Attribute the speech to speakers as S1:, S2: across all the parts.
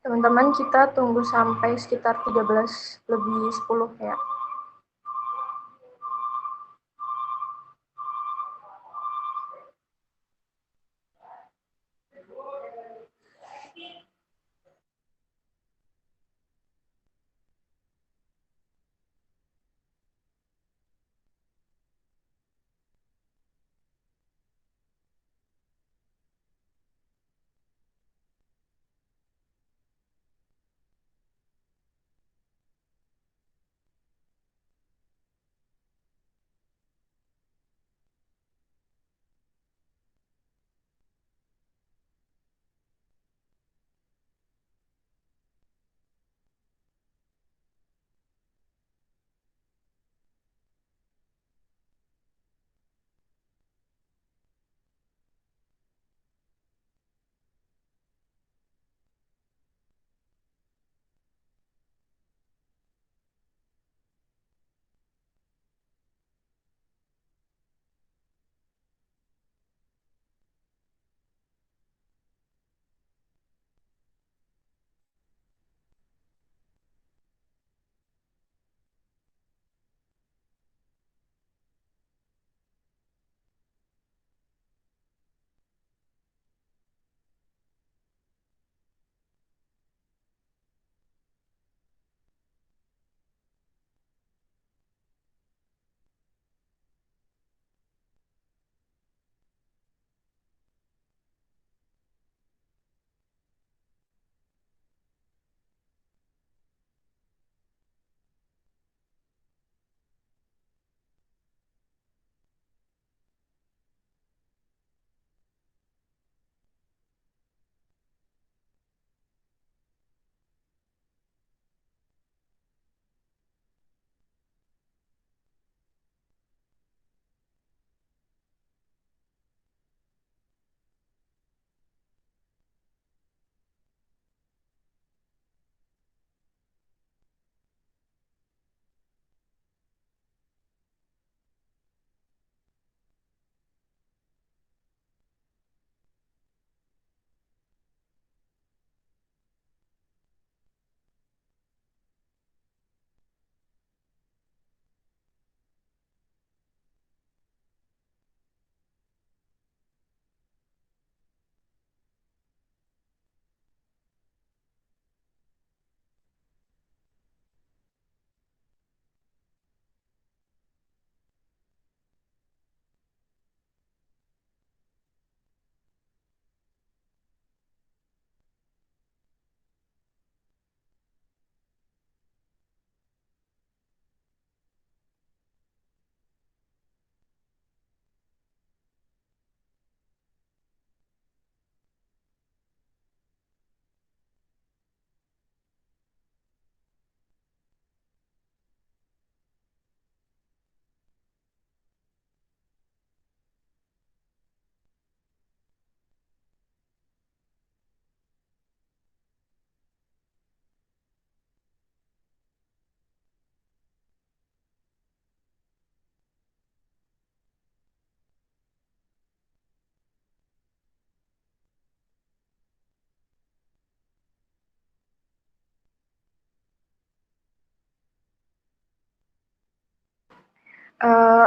S1: Teman-teman, kita tunggu sampai sekitar 13:10 ya.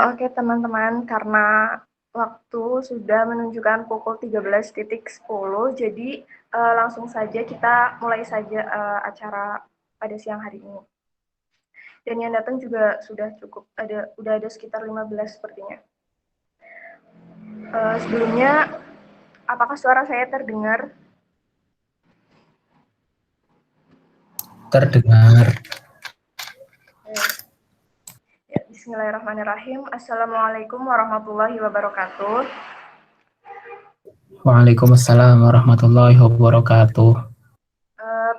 S1: Oke teman-teman, karena waktu sudah menunjukkan pukul 13:10, jadi langsung saja kita mulai saja acara pada siang hari ini. Dan yang datang juga udah ada sekitar 15 sepertinya. Sebelumnya, apakah suara saya terdengar?
S2: Terdengar.
S1: Ya, bismillahirrahmanirrahim. Assalamualaikum warahmatullahi wabarakatuh.
S2: Waalaikumsalam warahmatullahi wabarakatuh.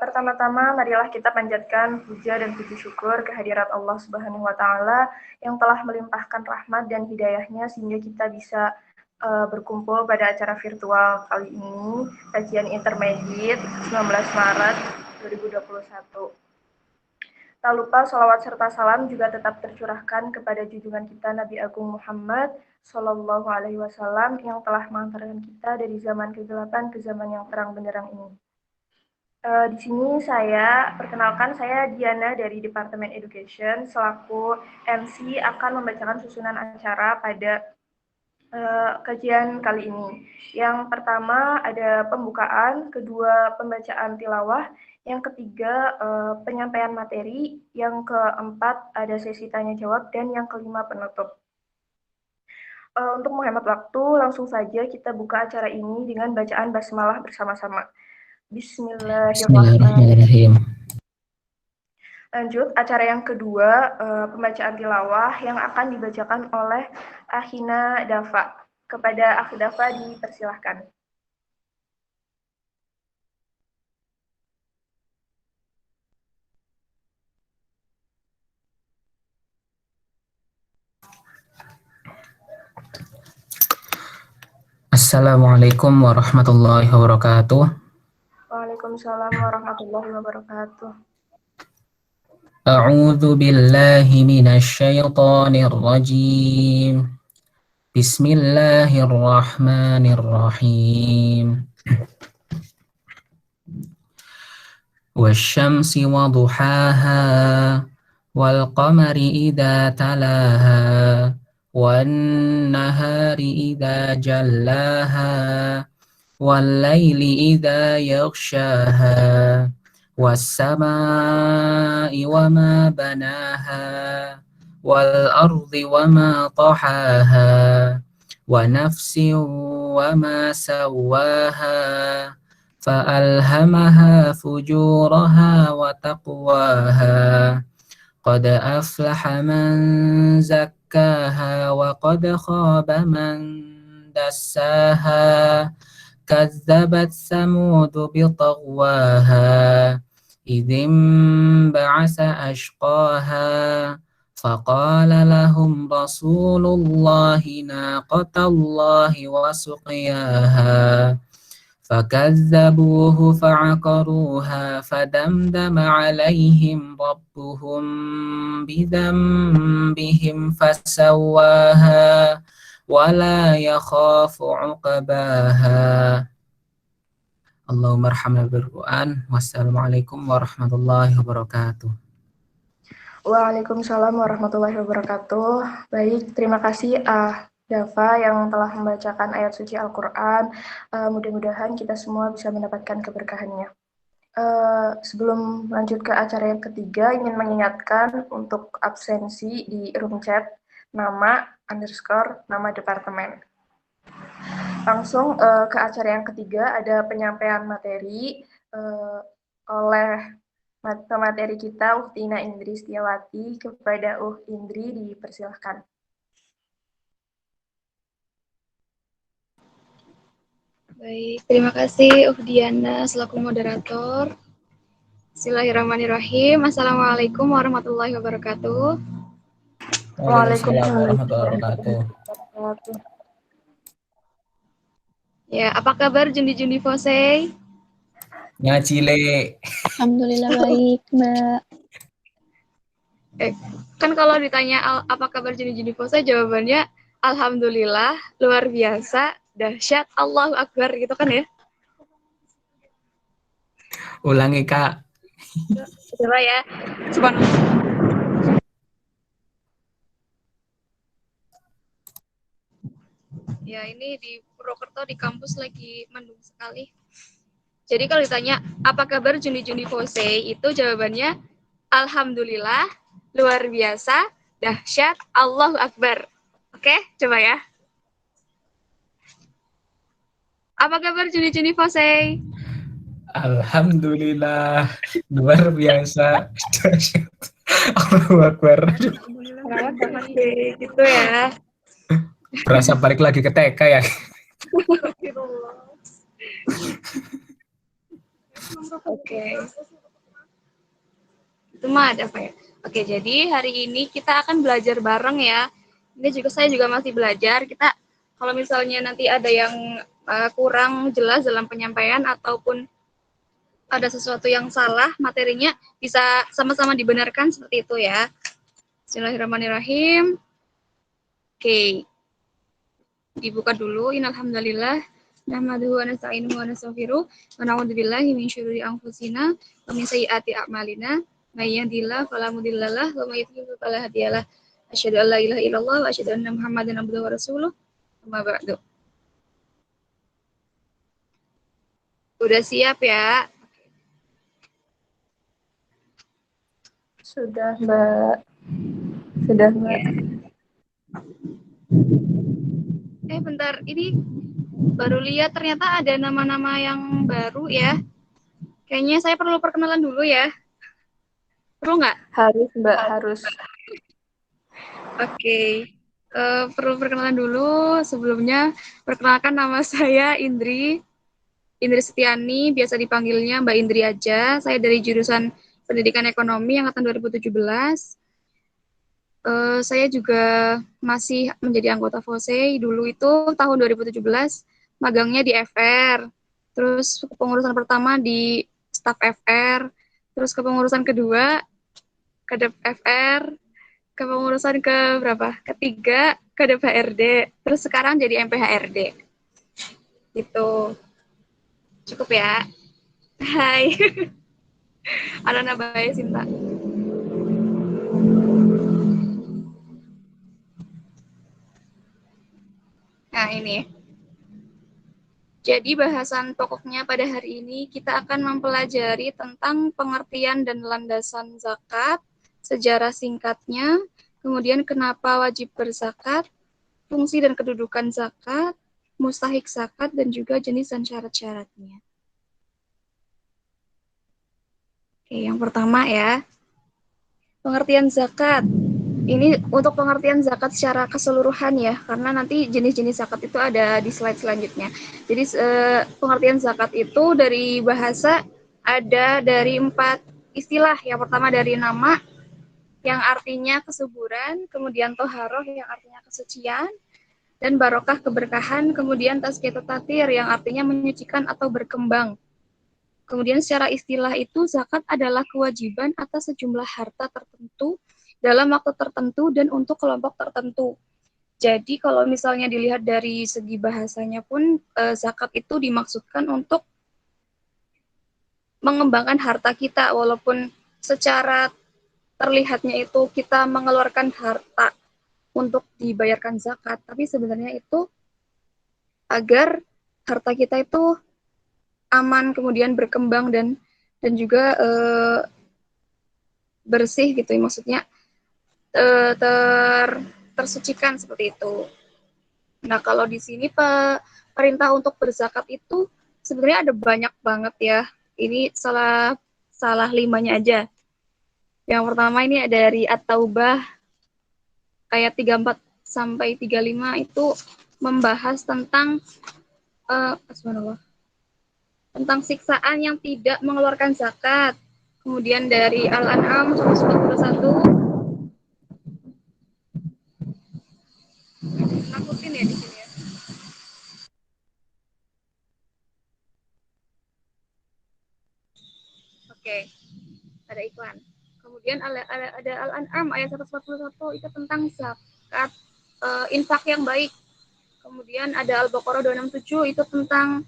S1: Pertama-tama, marilah kita panjatkan puja dan puji syukur kehadirat Allah Subhanahu wa Ta'ala yang telah melimpahkan rahmat dan hidayahnya sehingga kita bisa berkumpul pada acara virtual kali ini, kajian intermediate 19 Maret 2021. Tak lupa salawat serta salam juga tetap tercurahkan kepada junjungan kita Nabi Agung Muhammad Sallallahu Alaihi Wasallam yang telah mengantarkan kita dari zaman kegelapan ke zaman yang terang benderang ini. Di sini saya perkenalkan, saya Diana dari Departemen Education selaku MC akan membacakan susunan acara pada kajian kali ini. Yang pertama ada pembukaan, kedua pembacaan tilawah, yang ketiga penyampaian materi, yang keempat ada sesi tanya jawab, dan yang kelima penutup. Untuk menghemat waktu, langsung saja kita buka acara ini dengan bacaan basmalah bersama-sama. Bismillahirrahmanirrahim.
S2: Bismillahirrahmanirrahim.
S1: Lanjut, acara yang kedua, pembacaan tilawah yang akan dibacakan oleh Ahina Dafa. Kepada Akhi Dafa dipersilahkan.
S2: Assalamualaikum warahmatullahi wabarakatuh.
S1: Waalaikumsalam warahmatullahi wabarakatuh.
S2: A'udzu billahi minasyaitonir rajim. Bismillahirrahmanirrahim. Wasyamsi wa duhaha wal qamari idza talaha wan nahari idza jallaha wal laili idza yaghshaha was samaa'i wa ma banaha wal ardi wa ma tahaha wa nafsin wa ma sawwaha فألهمها فجورها وتقواها قد أفلح من زكاها وقد خاب من دساها كذبت ثمود بطغواها إذ انبعث أشقاها فقال لهم رسول الله ناقة الله وسقياها فكذبوه فعقروها فدمدم عليهم ربهم بذنبهم فسواها ولا يخاف عقباها. Allahumma arhamna bil Qur'an. Wassalamualaikum warahmatullahi wabarakatuh.
S1: Waalaikumsalam warahmatullahi wabarakatuh. Baik, terima kasih Dafa yang telah membacakan ayat suci Al-Quran. Mudah-mudahan kita semua bisa mendapatkan keberkahannya. Sebelum lanjut ke acara yang ketiga, ingin mengingatkan untuk absensi di room chat nama _ nama departemen. Langsung ke acara yang ketiga, ada penyampaian materi oleh materi kita Uhtina Indri Setiawati. Kepada Indri dipersilahkan.
S3: Baik, terima kasih Diana selaku moderator. Bismillahirrahmanirrahim. Assalamualaikum warahmatullahi wabarakatuh.
S2: Waalaikumsalam warahmatullahi wabarakatuh.
S3: Ya, apa kabar Jundi Fosei?
S2: Ngacile.
S4: Alhamdulillah baik, Mbak.
S3: Kan kalau ditanya apa kabar Jundi Fosei, jawabannya alhamdulillah, luar biasa, dahsyat, Allahu Akbar gitu kan ya?
S2: Ulangi, Kak.
S3: Coba ya. Subhanallah. Ya, ini di Purwokerto di kampus lagi mendung sekali. Jadi kalau ditanya apa kabar Jundi Fosei, itu jawabannya alhamdulillah, luar biasa, dahsyat, Allahu Akbar. Oke, coba ya. Apa kabar Jundi Fosei?
S2: Alhamdulillah, luar biasa, dahsyat, Allahu Akbar.
S3: Kenapa banget deh, gitu ya.
S2: Berasa balik lagi ke TK ya.
S3: Oke. Itu mah ada apa ya? Oke, jadi hari ini kita akan belajar bareng ya. Ini juga saya juga masih belajar. Kita kalau misalnya nanti ada yang kurang jelas dalam penyampaian ataupun ada sesuatu yang salah materinya, bisa sama-sama dibenarkan seperti itu ya. Bismillahirrahmanirrahim. Oke. Dibuka dulu. Innalhamdulillah Nahmaduhu wa nasta'inuhu wa nastaghfiruh wa na'udzu billahi min syururi anfusina wa min sayyiati a'malina. May yahdihillahu fala mudilla lahu wa may yudlil fala hadiyalah. Asyhadu an la ilaha illallah wa asyhadu anna Muhammadan abduhu wa rasuluh. Amma ba'du. Udah siap ya?
S1: Sudah, Mbak. Sudah, Mbak.
S3: Bentar, ini baru lihat ternyata ada nama-nama yang baru ya. Kayaknya saya perlu perkenalan dulu ya. Perlu nggak?
S1: Harus, Mbak, harus.
S3: Oke. Perlu perkenalan dulu. Sebelumnya, perkenalkan nama saya Indri Setiani, biasa dipanggilnya Mbak Indri aja. Saya dari jurusan Pendidikan Ekonomi angkatan 2017. Saya juga masih menjadi anggota FOSE. Dulu itu tahun 2017 magangnya di FR. Terus kepengurusan pertama di staf FR. Terus kepengurusan kedua Kadep FR. Kepengurusan ke berapa? Ketiga Kadep HRD. Terus sekarang jadi MPHRD. Gitu. Cukup ya. Hai. Ada nabaya Sinta. Nah, ini. Jadi bahasan pokoknya pada hari ini kita akan mempelajari tentang pengertian dan landasan zakat, sejarah singkatnya, kemudian kenapa wajib berzakat, fungsi dan kedudukan zakat, mustahik zakat, dan juga jenis dan syarat-syaratnya. Oke, yang pertama ya, pengertian zakat. Ini untuk pengertian zakat secara keseluruhan ya, karena nanti jenis-jenis zakat itu ada di slide selanjutnya. Jadi pengertian zakat itu dari bahasa ada dari 4 istilah. Yang pertama dari nama, yang artinya kesuburan, kemudian toharoh yang artinya kesucian, dan barokah keberkahan, kemudian tazkiyatut tathir yang artinya menyucikan atau berkembang. Kemudian secara istilah itu zakat adalah kewajiban atas sejumlah harta tertentu dalam waktu tertentu dan untuk kelompok tertentu. Jadi kalau misalnya dilihat dari segi bahasanya pun zakat itu dimaksudkan untuk mengembangkan harta kita, walaupun secara terlihatnya itu kita mengeluarkan harta untuk dibayarkan zakat, tapi sebenarnya itu agar harta kita itu aman, kemudian berkembang dan juga bersih gitu, maksudnya tersucikan seperti itu. Nah, kalau di sini perintah untuk berzakat itu sebenarnya ada banyak banget ya. Ini salah 5-nya aja. Yang pertama ini ada dari At-Taubah ayat 34 sampai 35 itu membahas tentang tentang siksaan yang tidak mengeluarkan zakat. Kemudian dari Al-An'am 141 nakutin ya di sini ya. Oke, ada iklan. Kemudian ada Al-An'am ayat 141 itu tentang zakat infak yang baik. Kemudian ada Al-Baqarah 267 itu tentang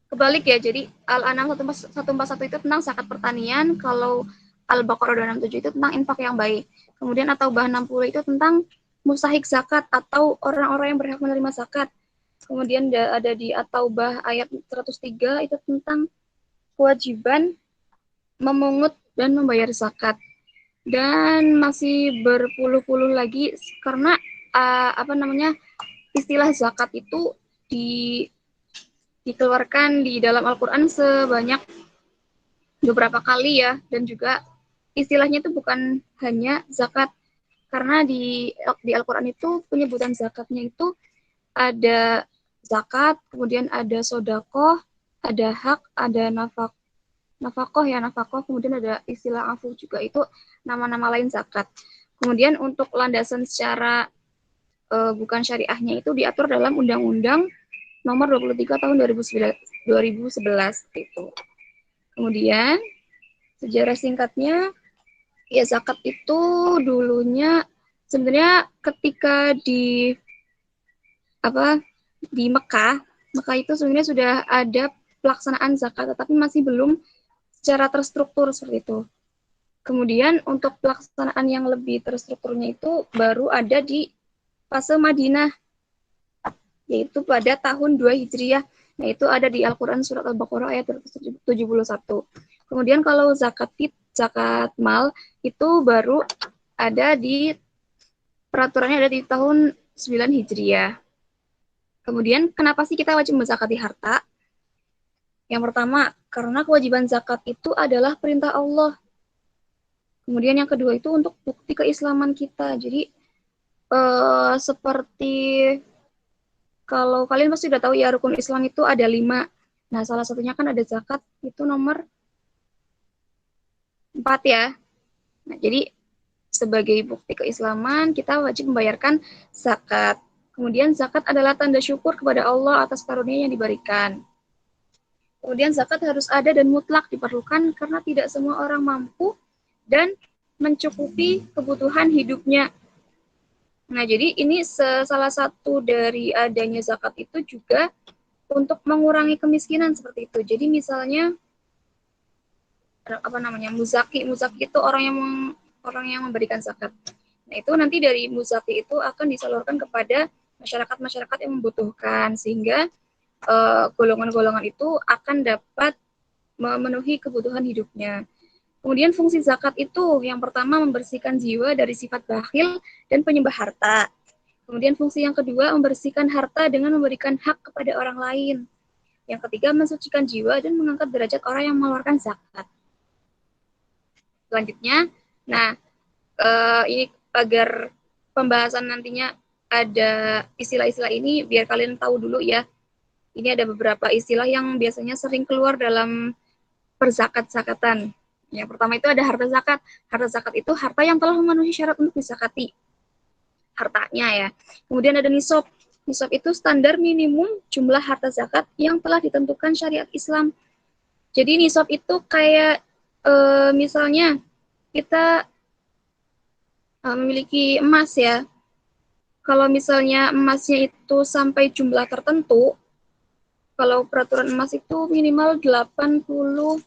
S3: kebalik ya. Jadi Al-An'am 141 itu tentang zakat pertanian, kalau Al-Baqarah 267 itu tentang infak yang baik. Kemudian At-Taubah 60 itu tentang mustahik zakat atau orang-orang yang berhak menerima zakat. Kemudian ada di At-Taubah ayat 103 itu tentang kewajiban memungut dan membayar zakat. Dan masih berpuluh-puluh lagi karena istilah zakat itu dikeluarkan di dalam Al-Quran sebanyak beberapa kali ya, dan juga istilahnya itu bukan hanya zakat, karena di Al-Quran itu penyebutan zakatnya itu ada zakat, kemudian ada sodakoh, ada hak, ada nafakoh, kemudian ada istilah afu juga, itu nama-nama lain zakat. Kemudian untuk landasan secara bukan syariahnya itu diatur dalam Undang-Undang nomor 23 tahun 2011 itu. Kemudian sejarah singkatnya, ya zakat itu dulunya sebenarnya ketika di Mekah itu sebenarnya sudah ada pelaksanaan zakat, tetapi masih belum secara terstruktur seperti itu. Kemudian untuk pelaksanaan yang lebih terstrukturnya itu baru ada di fase Madinah, yaitu pada tahun 2 Hijriah. Nah, itu ada di Al-Quran surat Al-Baqarah ayat 71. Kemudian kalau zakat mal itu baru ada di peraturannya ada di tahun 9 Hijriah. Kemudian kenapa sih kita wajib menzakati harta? Yang pertama, karena kewajiban zakat itu adalah perintah Allah. Kemudian yang kedua itu untuk bukti keislaman kita. Jadi seperti kalau kalian pasti udah tahu ya, rukun Islam itu ada 5. Nah, salah satunya kan ada zakat, itu nomor 4 ya. Nah, jadi sebagai bukti keislaman, kita wajib membayarkan zakat. Kemudian zakat adalah tanda syukur kepada Allah atas karunia yang diberikan. Kemudian zakat harus ada dan mutlak diperlukan karena tidak semua orang mampu dan mencukupi kebutuhan hidupnya. Nah, jadi ini salah satu dari adanya zakat itu juga untuk mengurangi kemiskinan seperti itu. Jadi misalnya muzaki itu orang yang memberikan zakat. Nah, itu nanti dari muzaki itu akan disalurkan kepada masyarakat yang membutuhkan, sehingga golongan-golongan itu akan dapat memenuhi kebutuhan hidupnya. Kemudian fungsi zakat itu yang pertama membersihkan jiwa dari sifat bakhil dan penyembah harta. Kemudian fungsi yang kedua membersihkan harta dengan memberikan hak kepada orang lain. Yang ketiga mensucikan jiwa dan mengangkat derajat orang yang mengeluarkan zakat. Selanjutnya, nah ini agar pembahasan nantinya ada istilah-istilah ini biar kalian tahu dulu ya. Ini ada beberapa istilah yang biasanya sering keluar dalam perzakat-zakatan. Yang pertama itu ada harta zakat. Harta zakat itu harta yang telah memenuhi syarat untuk dizakati hartanya ya. Kemudian ada nisab. Nisab itu standar minimum jumlah harta zakat yang telah ditentukan syariat Islam. Jadi nisab itu kayak misalnya kita memiliki emas ya. Kalau misalnya emasnya itu sampai jumlah tertentu, kalau peraturan emas itu minimal 85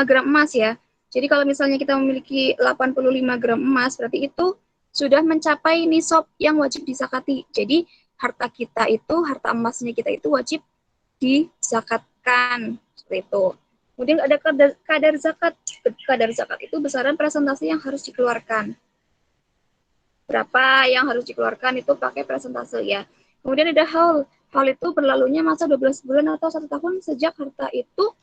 S3: gram emas ya. Jadi kalau misalnya kita memiliki 85 gram emas, berarti itu sudah mencapai nisab yang wajib dizakati. Jadi harta kita itu, harta emasnya kita itu wajib dizakatkan. Seperti itu. Kemudian ada kadar zakat. Kadar zakat itu besaran presentasi yang harus dikeluarkan. Berapa yang harus dikeluarkan itu pakai presentase ya. Kemudian ada haul. Haul itu berlalunya masa 12 bulan atau 1 tahun sejak harta itu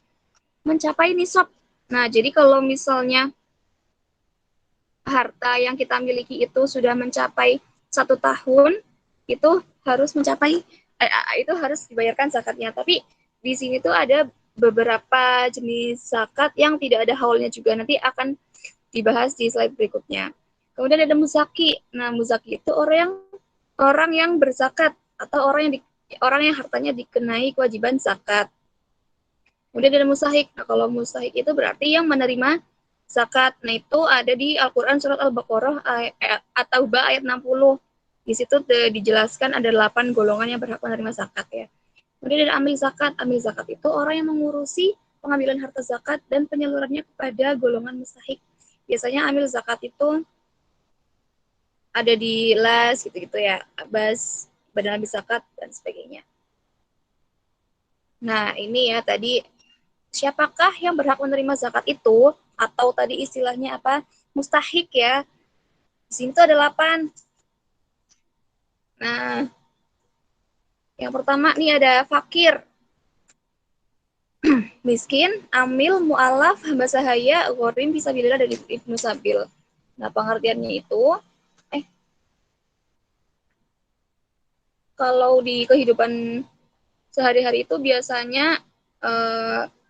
S3: mencapai nisab. Nah, jadi kalau misalnya harta yang kita miliki itu sudah mencapai 1 tahun, itu harus dibayarkan zakatnya. Tapi di sini tuh ada beberapa jenis zakat yang tidak ada haulnya juga. Nanti akan dibahas di slide berikutnya. Kemudian ada muzaki. Nah, muzaki itu orang yang berzakat atau orang yang hartanya dikenai kewajiban zakat. Kemudian ada musahik. Nah, kalau musahik itu berarti yang menerima zakat. Nah, itu ada di Al-Quran surat Al-Baqarah At-Taubah ayat 60. Di situ dijelaskan ada 8 golongan yang berhak menerima zakat ya. Kemudian ada amil zakat. Amil zakat itu orang yang mengurusi pengambilan harta zakat dan penyalurannya kepada golongan musahik. Biasanya amil zakat itu ada di LAS gitu-gitu ya, Abbas, Badan Amil Zakat dan sebagainya. Nah, ini ya tadi siapakah yang berhak menerima zakat itu, atau tadi istilahnya apa? Mustahik ya. Di sini tuh ada 8. Nah, yang pertama nih ada fakir, miskin, amil, mu'alaf, hamba sahaya, ghorim, fisabilillah, dan ibnu sabil. Nah, pengertiannya itu, kalau di kehidupan sehari-hari itu biasanya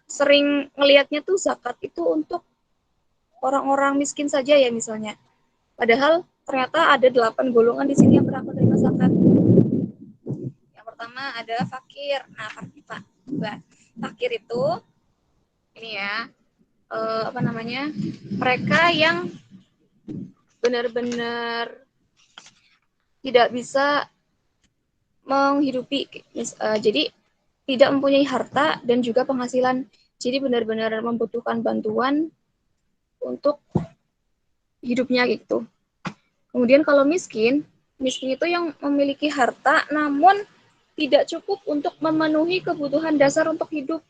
S3: sering ngelihatnya tuh zakat itu untuk orang-orang miskin saja ya misalnya. Padahal ternyata ada 8 golongan di sini yang berhak menerima zakat. Yang pertama ada fakir. Nah, fakir itu ini ya mereka yang benar-benar tidak bisa menghidupi. Jadi tidak mempunyai harta dan juga penghasilan. Jadi benar-benar membutuhkan bantuan untuk hidupnya gitu. Kemudian kalau miskin itu yang memiliki harta namun tidak cukup untuk memenuhi kebutuhan dasar untuk hidup.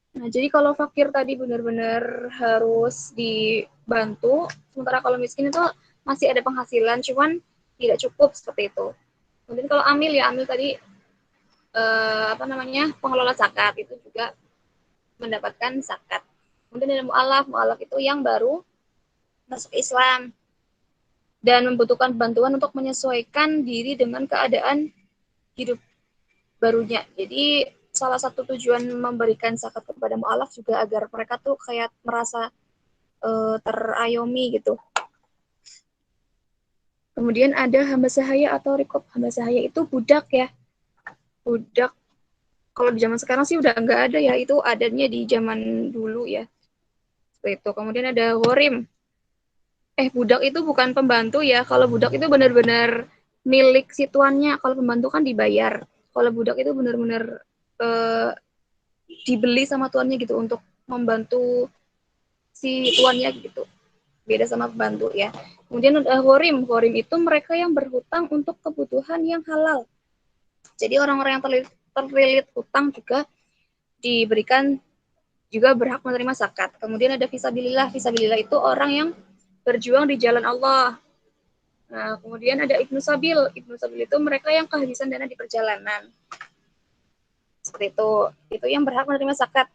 S3: Nah, jadi kalau fakir tadi benar-benar harus dibantu, sementara kalau miskin itu masih ada penghasilan, cuman tidak cukup seperti itu. Kemudian kalau amil tadi pengelola zakat itu juga mendapatkan zakat. Kemudian ada mu'alaf itu yang baru masuk Islam dan membutuhkan bantuan untuk menyesuaikan diri dengan keadaan hidup barunya. Jadi salah satu tujuan memberikan zakat kepada mu'alaf juga agar mereka tuh kayak merasa terayomi gitu. Kemudian ada hamba sahaya atau rikob. Hamba sahaya itu budak ya. Budak. Kalau di zaman sekarang sih udah nggak ada ya. Itu adanya di zaman dulu ya. Seperti itu. Kemudian ada ghorim. Budak itu bukan pembantu ya. Kalau budak itu benar-benar milik si tuannya. Kalau pembantu kan dibayar. Kalau budak itu benar-benar dibeli sama tuannya gitu untuk membantu si tuannya gitu. Beda sama pembantu ya. Kemudian ada ghorim. Ghorim itu mereka yang berhutang untuk kebutuhan yang halal. Jadi orang-orang yang terlilit hutang juga diberikan juga berhak menerima zakat. Kemudian ada fisabilillah. Fisabilillah itu orang yang berjuang di jalan Allah. Nah, kemudian ada ibnu sabil. Ibnu sabil itu mereka yang kehabisan dana di perjalanan. Seperti itu. Itu yang berhak menerima zakat.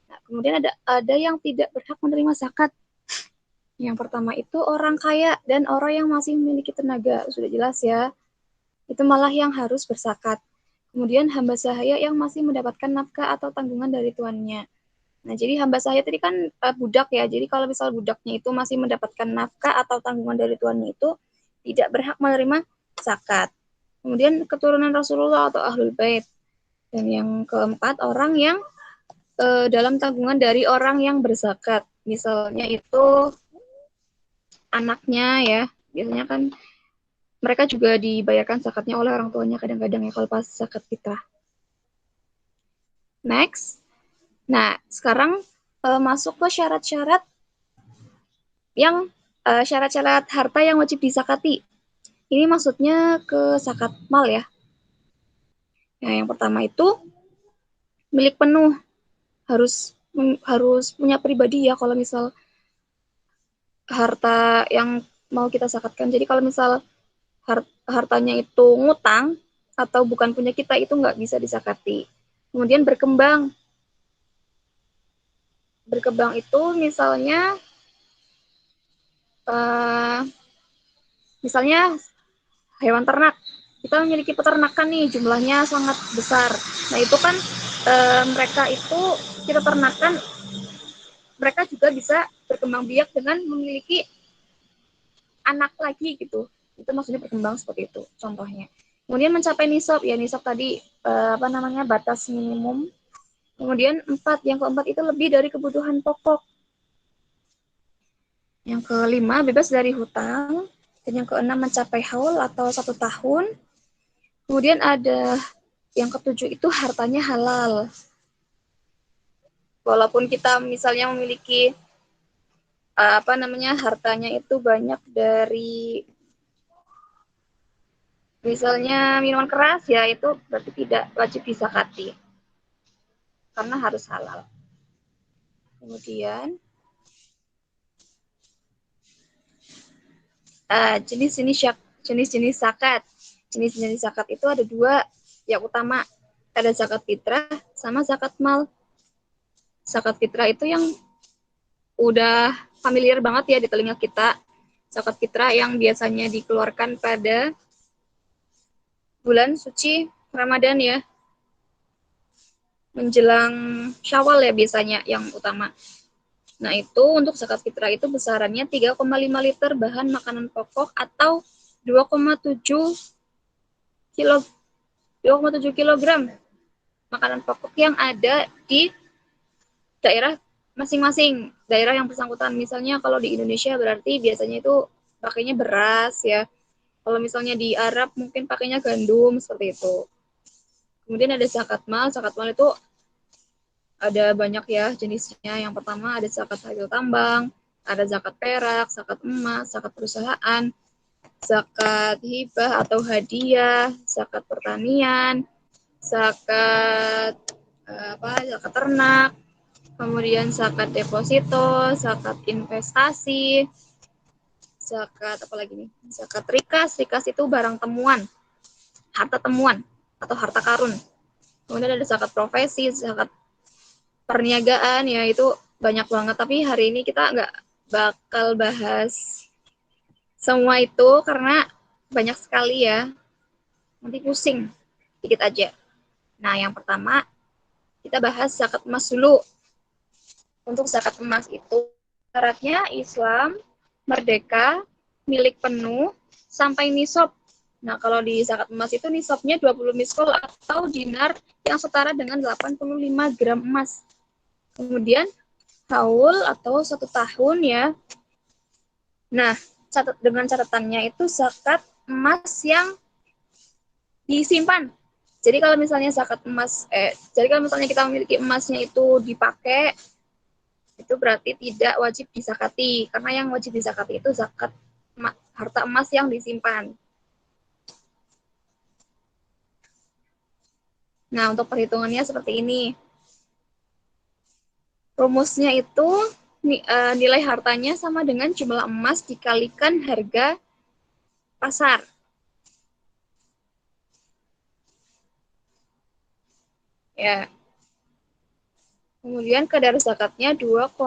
S3: Nah, kemudian ada yang tidak berhak menerima zakat. Yang pertama itu orang kaya dan orang yang masih memiliki tenaga. Sudah jelas ya. Itu malah yang harus berzakat. Kemudian hamba sahaya yang masih mendapatkan nafkah atau tanggungan dari tuannya. Nah, jadi hamba sahaya tadi kan budak ya. Jadi kalau misal budaknya itu masih mendapatkan nafkah atau tanggungan dari tuannya itu tidak berhak menerima zakat. Kemudian keturunan Rasulullah atau ahlul bait. Dan yang keempat orang yang dalam tanggungan dari orang yang berzakat. Misalnya itu anaknya ya, biasanya kan mereka juga dibayarkan zakatnya oleh orang tuanya kadang-kadang ya kalau pas zakat fitrah. Next. Nah, sekarang masuk ke syarat-syarat yang syarat-syarat harta yang wajib disakati. Ini maksudnya ke zakat mal ya. Nah, yang pertama itu milik penuh. Harus punya pribadi ya kalau misal harta yang mau kita zakatkan. Jadi kalau misal hartanya itu ngutang atau bukan punya kita itu nggak bisa disakati. Kemudian berkembang. Berkembang itu misalnya hewan ternak. Kita memiliki peternakan nih, jumlahnya sangat besar. Nah itu kan mereka itu kita ternakan, mereka juga bisa berkembang biak dengan memiliki anak lagi gitu. Itu maksudnya berkembang seperti itu contohnya. Kemudian mencapai nisab, ya nisab tadi batas minimum. Kemudian yang keempat itu lebih dari kebutuhan pokok. Yang kelima bebas dari hutang. Dan yang keenam mencapai haul atau 1 tahun. Kemudian ada yang ketujuh itu hartanya halal. Walaupun kita misalnya memiliki hartanya itu banyak dari misalnya minuman keras ya itu berarti tidak wajib disakati karena harus halal. Kemudian jenis-jenis zakat. Jenis-jenis zakat itu ada 2 yang utama. Ada zakat fitrah sama zakat mal. Zakat fitrah itu yang udah familiar banget ya di telinga kita. Zakat fitrah yang biasanya dikeluarkan pada bulan suci Ramadan ya. Menjelang Syawal ya biasanya yang utama. Nah, itu untuk zakat fitrah itu besarannya 3,5 liter bahan makanan pokok atau 2,7 kilogram makanan pokok yang ada di daerah masing-masing, daerah yang bersangkutan. Misalnya kalau di Indonesia berarti biasanya itu pakainya beras ya. Kalau misalnya di Arab mungkin pakainya gandum seperti itu. Kemudian ada zakat mal. Zakat mal itu ada banyak ya jenisnya. Yang pertama ada zakat hasil tambang, ada zakat perak, zakat emas, zakat perusahaan, zakat hibah atau hadiah, zakat pertanian, zakat zakat ternak, kemudian zakat deposito, zakat investasi, zakat apa lagi nih? Zakat rikas. Rikas itu barang temuan, harta temuan atau harta karun. Kemudian ada zakat profesi, zakat perniagaan, ya itu banyak banget. Tapi hari ini kita nggak bakal bahas semua itu karena banyak sekali ya. Nanti pusing dikit aja. Nah, yang pertama kita bahas zakat emas dulu. Untuk zakat emas itu syaratnya Islam, merdeka, milik penuh, sampai nisab. Nah, kalau di zakat emas itu nisabnya 20 miskol atau dinar yang setara dengan 85 gram emas. Kemudian haul atau 1 tahun ya. Nah, dengan catatannya itu zakat emas yang disimpan. Jadi kalau misalnya jadi kalau misalnya kita memiliki emasnya itu dipakai, itu berarti tidak wajib disakati, karena yang wajib disakati itu zakat harta emas yang disimpan. Nah, untuk perhitungannya seperti ini. Rumusnya itu nilai hartanya sama dengan jumlah emas dikalikan harga pasar. Ya. Kemudian kadar zakatnya 2,5%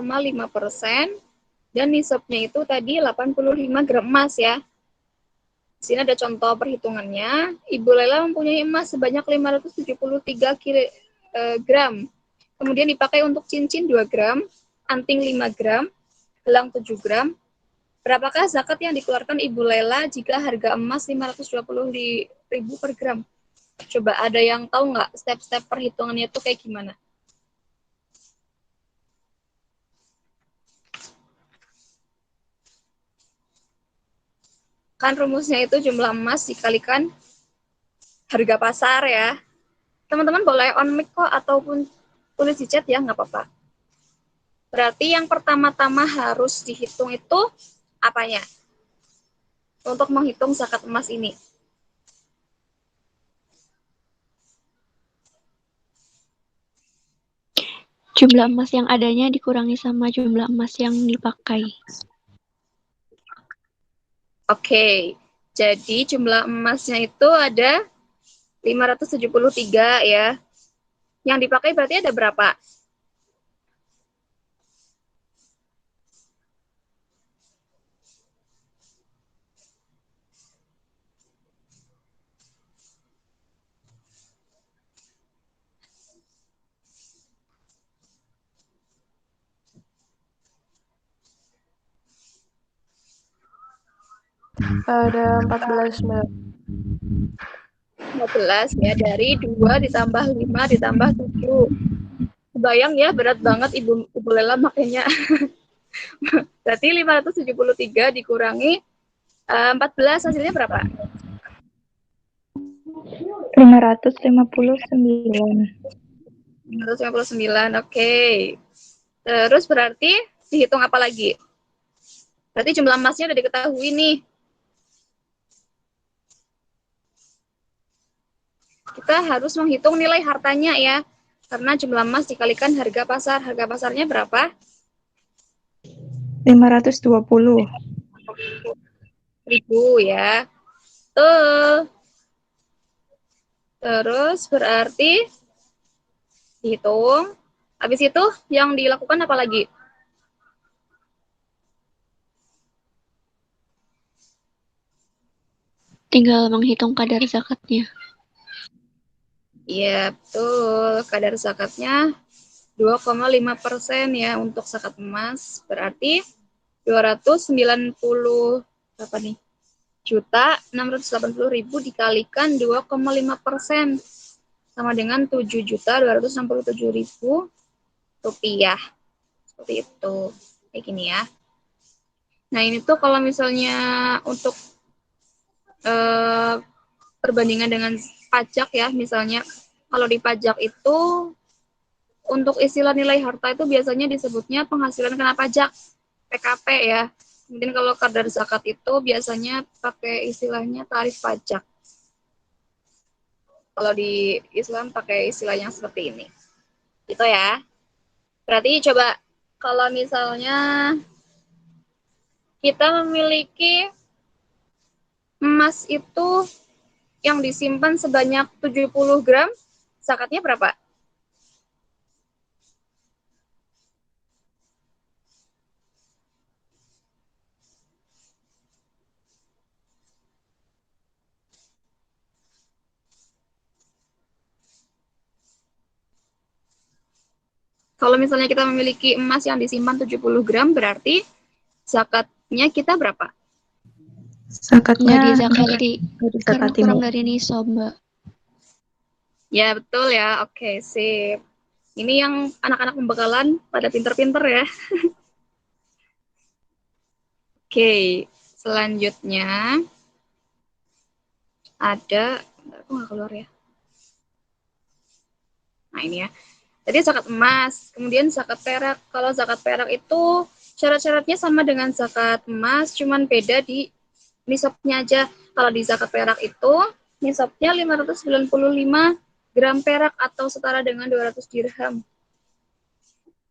S3: dan nisabnya itu tadi 85 gram emas ya. Di sini ada contoh perhitungannya. Ibu Lela mempunyai emas sebanyak 573 gram. Kemudian dipakai untuk cincin 2 gram, anting 5 gram, gelang 7 gram. Berapakah zakat yang dikeluarkan Ibu Lela jika harga emas 520.000 per gram? Coba ada yang tahu nggak step-step perhitungannya itu kayak gimana? Kan rumusnya itu jumlah emas dikalikan harga pasar ya. Teman-teman boleh on mic kok ataupun tulis di chat ya, nggak apa-apa. Berarti yang pertama-tama harus dihitung itu apanya? Untuk menghitung zakat emas ini.
S4: Jumlah emas yang adanya dikurangi sama jumlah emas yang dipakai.
S3: Oke, jadi jumlah emasnya itu ada 573 ya. Yang dipakai berarti ada berapa?
S1: Ada 14, Mbak.
S3: 15 ya, dari 2 ditambah 5 ditambah 7. Kebayang ya, berat banget Ibu Lela makanya. Berarti 573 dikurangi 14, hasilnya berapa?
S4: 559.
S3: 559, oke. Terus berarti dihitung apa lagi? Berarti jumlah emasnya udah diketahui nih. Kita harus menghitung nilai hartanya ya. Karena jumlah emas dikalikan harga pasar. Harga pasarnya berapa?
S4: 520.
S3: 1.000 ya. Tuh. Terus berarti dihitung. Habis itu yang dilakukan apa lagi?
S4: Tinggal menghitung kadar zakatnya.
S3: Iya, betul. Kadar zakatnya 2,5% ya untuk zakat emas. Berarti 290 berapa nih? Juta 680.000 dikalikan 2,5% sama dengan 7.267.000 rupiah. Seperti itu. Kayak gini ya. Nah, ini tuh kalau misalnya untuk eh, perbandingan dengan pajak ya, misalnya kalau di pajak itu untuk istilah nilai harta itu biasanya disebutnya penghasilan kena pajak, PKP ya. Kemudian kalau kadar zakat itu biasanya pakai istilahnya tarif pajak. Kalau di Islam pakai istilahnya seperti ini. Gitu ya. Berarti coba kalau misalnya kita memiliki emas itu yang disimpan sebanyak 70 gram, zakatnya berapa? Kalau misalnya kita memiliki emas yang disimpan 70 gram, berarti zakatnya kita berapa?
S4: Nggak
S5: Zakatnya
S4: dizakati karena
S5: dizakati,
S4: kurang
S5: Mbak.
S4: dari nisab, Mbak.
S3: Ya, betul ya. Oke, sip. Ini yang anak-anak pembekalan pada pinter-pinter ya. Oke, selanjutnya ada, aku nggak keluar ya. Nah, ini ya. Tadi zakat emas, kemudian zakat perak. Kalau zakat perak itu syarat-syaratnya sama dengan zakat emas, cuman beda di nisabnya aja. Kalau di zakat perak itu nisabnya 595 gram perak atau setara dengan 200 dirham.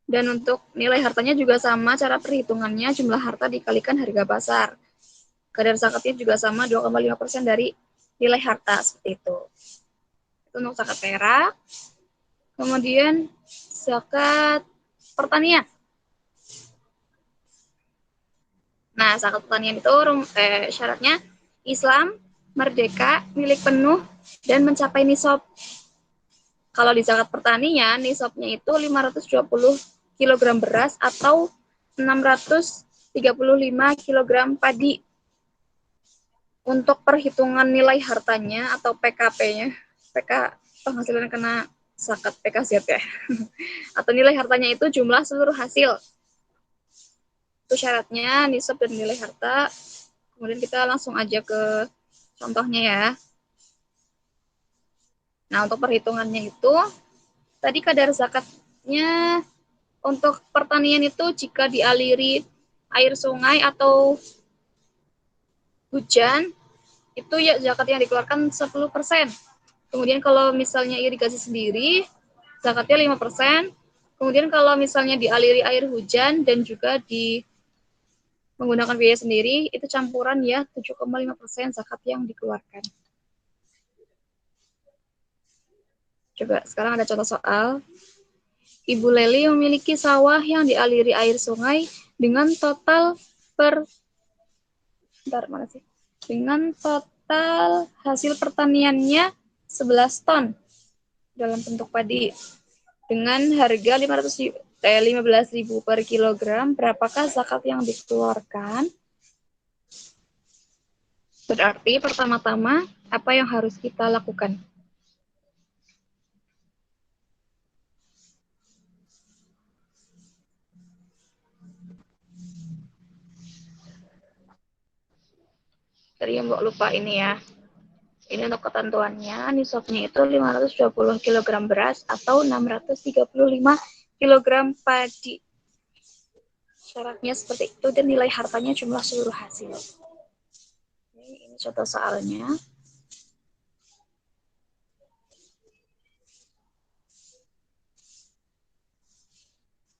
S3: Dan untuk nilai hartanya juga sama, cara perhitungannya jumlah harta dikalikan harga pasar. Kadar zakatnya juga sama 2,5% dari nilai harta, seperti itu. Itu untuk zakat perak. Kemudian zakat pertanian. Nah, zakat pertanian itu syaratnya Islam, merdeka, milik penuh, dan mencapai nisab. Kalau di zakat pertanian, nisabnya itu 520 kg beras atau 635 kg padi. Untuk perhitungan nilai hartanya atau PKP-nya, PK penghasilan kena zakat PKZ ya, atau nilai hartanya itu jumlah seluruh hasil. Itu syaratnya nisab dan nilai harta. Kemudian kita langsung aja ke contohnya ya. Nah, untuk perhitungannya itu, tadi kadar zakatnya untuk pertanian itu jika dialiri air sungai atau hujan, itu ya zakat yang dikeluarkan 10%. Kemudian kalau misalnya irigasi sendiri, zakatnya 5%. Kemudian kalau misalnya dialiri air hujan dan juga menggunakan biaya sendiri, itu campuran ya 7,5% zakat yang dikeluarkan. Coba sekarang ada contoh soal. Ibu Leli memiliki sawah yang dialiri air sungai dengan total dengan total hasil pertaniannya 11 ton dalam bentuk padi dengan harga 15.000 per kilogram. Berapakah zakat yang dikeluarkan? Berarti pertama-tama apa yang harus kita lakukan? Tadi yang Mbak lupa ini ya. Ini untuk ketentuannya, nisabnya itu 520 kg beras atau 635 kg padi. Syaratnya seperti itu dan nilai hartanya jumlah seluruh hasil. Ini contoh soalnya.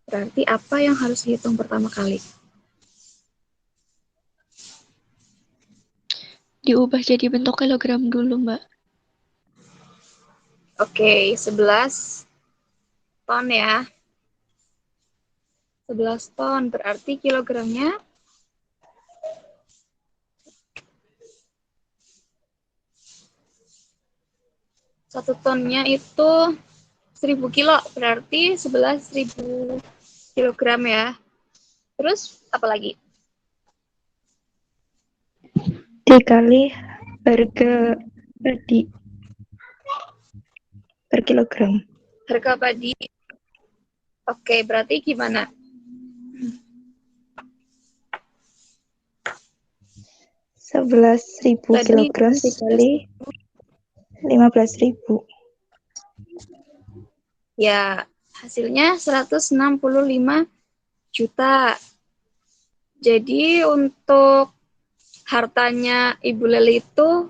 S3: Berarti apa yang harus dihitung pertama kali?
S4: Diubah jadi bentuk kilogram dulu, Mbak.
S3: Oke, 11 ton ya. 11 ton berarti kilogramnya 1 tonnya itu 1000 kilo, berarti 11.000 kilogram ya. Terus apa lagi?
S5: Dikali harga padi per kilogram.
S3: Harga padi. Oke, berarti gimana?
S5: 11.000
S3: Tadi
S5: kilogram dikali 15.000.
S3: ya hasilnya 165 juta. Jadi untuk hartanya Ibu Leli itu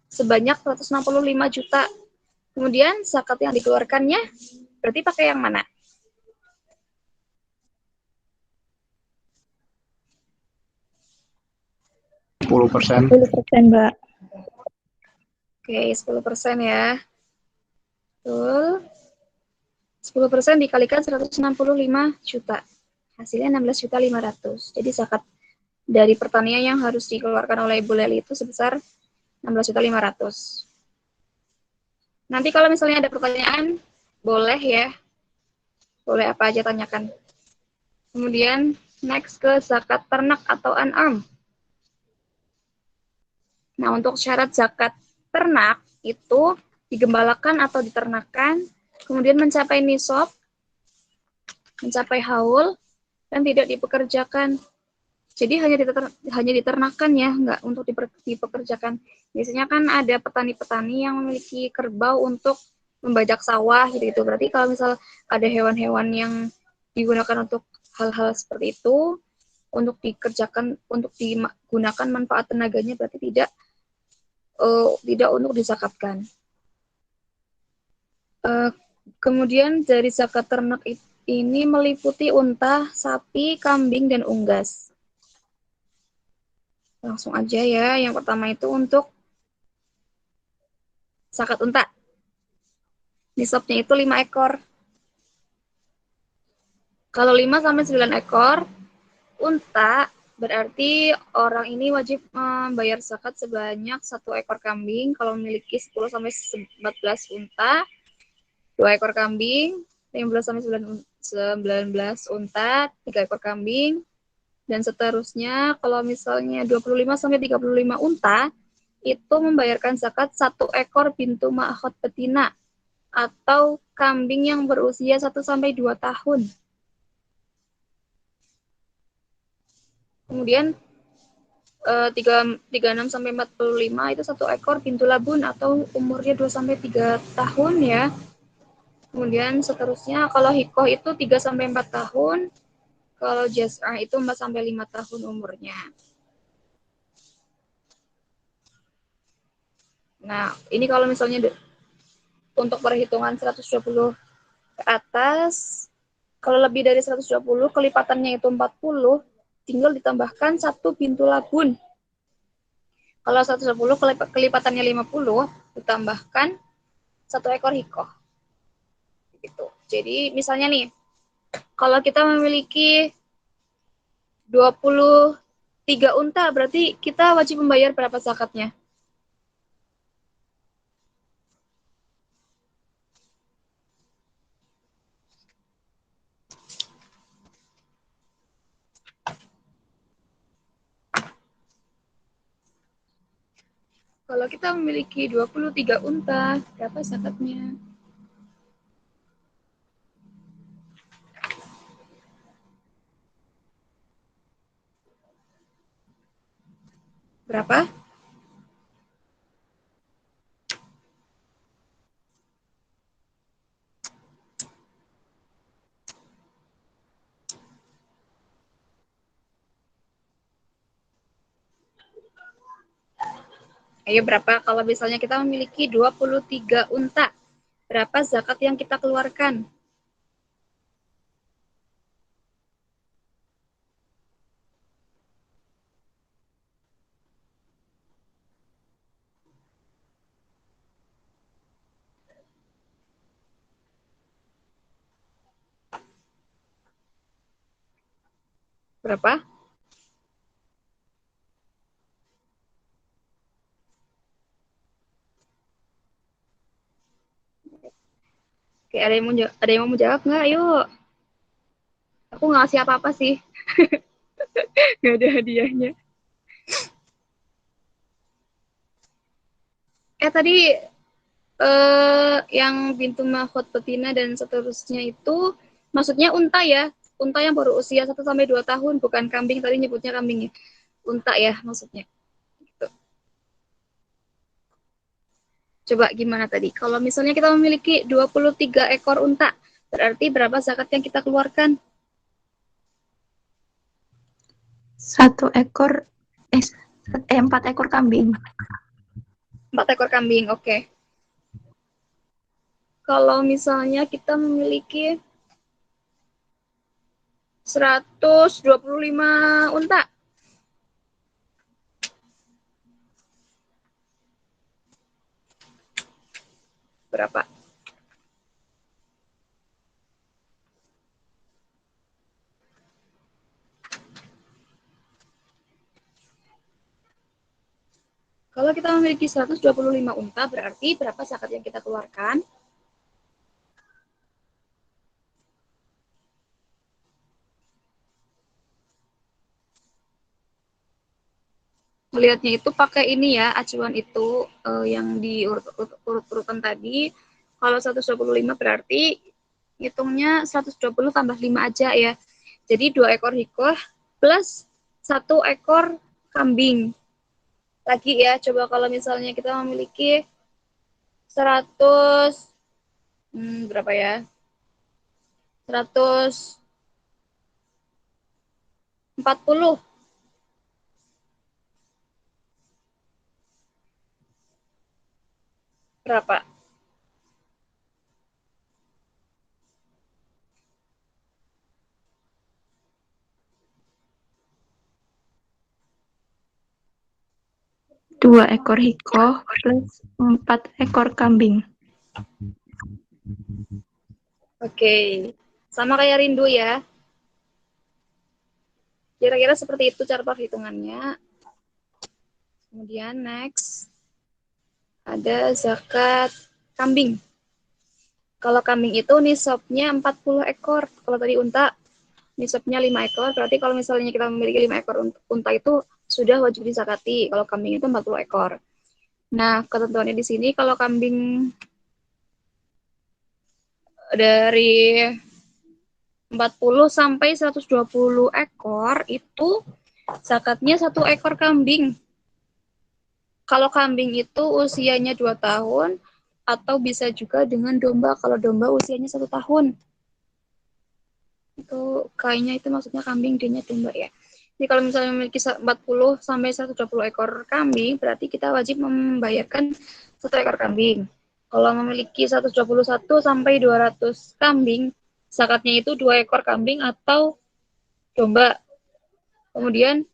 S3: sebanyak 165 juta. Kemudian zakat yang dikeluarkannya berarti pakai yang mana?
S6: %10.
S5: 10%, Mbak.
S3: Oke, 10% ya. Betul. 10% dikalikan 165 juta. Hasilnya 16.500.000. Jadi zakat dari pertanian yang harus dikeluarkan oleh Ibu Leli itu sebesar 16.500.000. Nanti kalau misalnya ada pertanyaan, boleh ya. Boleh apa aja tanyakan. Kemudian next ke zakat ternak atau an'am. Nah, untuk syarat zakat ternak itu digembalakan atau diternakan, kemudian mencapai nisab, mencapai haul, dan tidak dipekerjakan. Jadi hanya diternakan ya, nggak untuk dipekerjakan. Biasanya kan ada petani-petani yang memiliki kerbau untuk membajak sawah gitu. Berarti kalau misal ada hewan-hewan yang digunakan untuk hal-hal seperti itu, untuk dikerjakan, untuk digunakan manfaat tenaganya, berarti tidak untuk dizakatkan. Kemudian dari zakat ternak ini meliputi unta, sapi, kambing, dan unggas. Langsung aja ya, yang pertama itu untuk zakat unta. Nisabnya itu 5 ekor. Kalau 5-9 ekor unta, berarti orang ini wajib membayar zakat sebanyak 1 ekor kambing. Kalau memiliki 10-14 unta, 2 ekor kambing, 15-19 unta, 3 ekor kambing, dan seterusnya. Kalau misalnya 25-35 unta, itu membayarkan zakat 1 ekor bintu ma'akhot betina, atau kambing yang berusia 1-2 tahun. Kemudian 36-45 itu 1 ekor bintu labun, atau umurnya 2-3 tahun ya. Kemudian seterusnya, kalau hikoh itu 3-4 tahun, kalau jaz'ah itu 4-5 tahun umurnya. Nah, ini kalau misalnya untuk perhitungan 120 ke atas, kalau lebih dari 120, kelipatannya itu 40, tinggal ditambahkan 1 bintu labun. Kalau 120, kelipatannya 50, ditambahkan 1 ekor hikoh. Gitu. Jadi misalnya nih, kalau kita memiliki 23 unta, berarti kita wajib membayar berapa zakatnya? Kalau kita memiliki 23 unta, berapa zakatnya? Berapa? Ayo, berapa kalau misalnya kita memiliki 23 unta? Berapa zakat yang kita keluarkan? Berapa? Oke, ada yang mau jawab nggak? Yuk. Aku nggak ngasih apa-apa sih. Nggak ada hadiahnya. Tadi yang bintu mahkot betina dan seterusnya itu maksudnya unta ya. Unta yang baru usia 1-2 tahun, bukan kambing. Tadi nyebutnya kambing ya. Unta ya maksudnya. Gitu. Coba gimana tadi? Kalau misalnya kita memiliki 23 ekor unta, berarti berapa zakat yang kita keluarkan?
S5: 1 ekor, 4 ekor kambing.
S3: 4 ekor kambing, oke. Kalau misalnya kita memiliki 125 unta, berapa? Kalau kita memiliki 125 unta, berarti berapa zakat yang kita keluarkan? Melihatnya itu pakai ini ya, acuan itu yang di urut-urutan tadi. Kalau 125 berarti hitungnya 120 tambah 5 aja ya. Jadi 2 ekor hikoh plus 1 ekor kambing. Lagi ya, coba kalau misalnya kita memiliki 100, berapa ya? 140. Berapa?
S5: Dua ekor hikoh plus 4 ekor kambing.
S3: Oke. Sama kayak Rindu ya. Kira-kira seperti itu cara perhitungannya. Kemudian next ada zakat kambing. Kalau kambing itu nisabnya 40 ekor. Kalau tadi unta nisabnya 5 ekor. Berarti kalau misalnya kita memiliki 5 ekor unta itu sudah wajib dizakati. Kalau kambing itu 40 ekor. Nah, ketentuannya di sini kalau kambing dari 40 sampai 120 ekor itu zakatnya 1 ekor kambing. Kalau kambing itu usianya 2 tahun, atau bisa juga dengan domba. Kalau domba usianya 1 tahun. Itu kayaknya itu maksudnya kambing, dia domba ya. Jadi kalau misalnya memiliki 40 sampai 120 ekor kambing, berarti kita wajib membayarkan 1 ekor kambing. Kalau memiliki 121 sampai 200 kambing, zakatnya itu 2 ekor kambing atau domba. Kemudian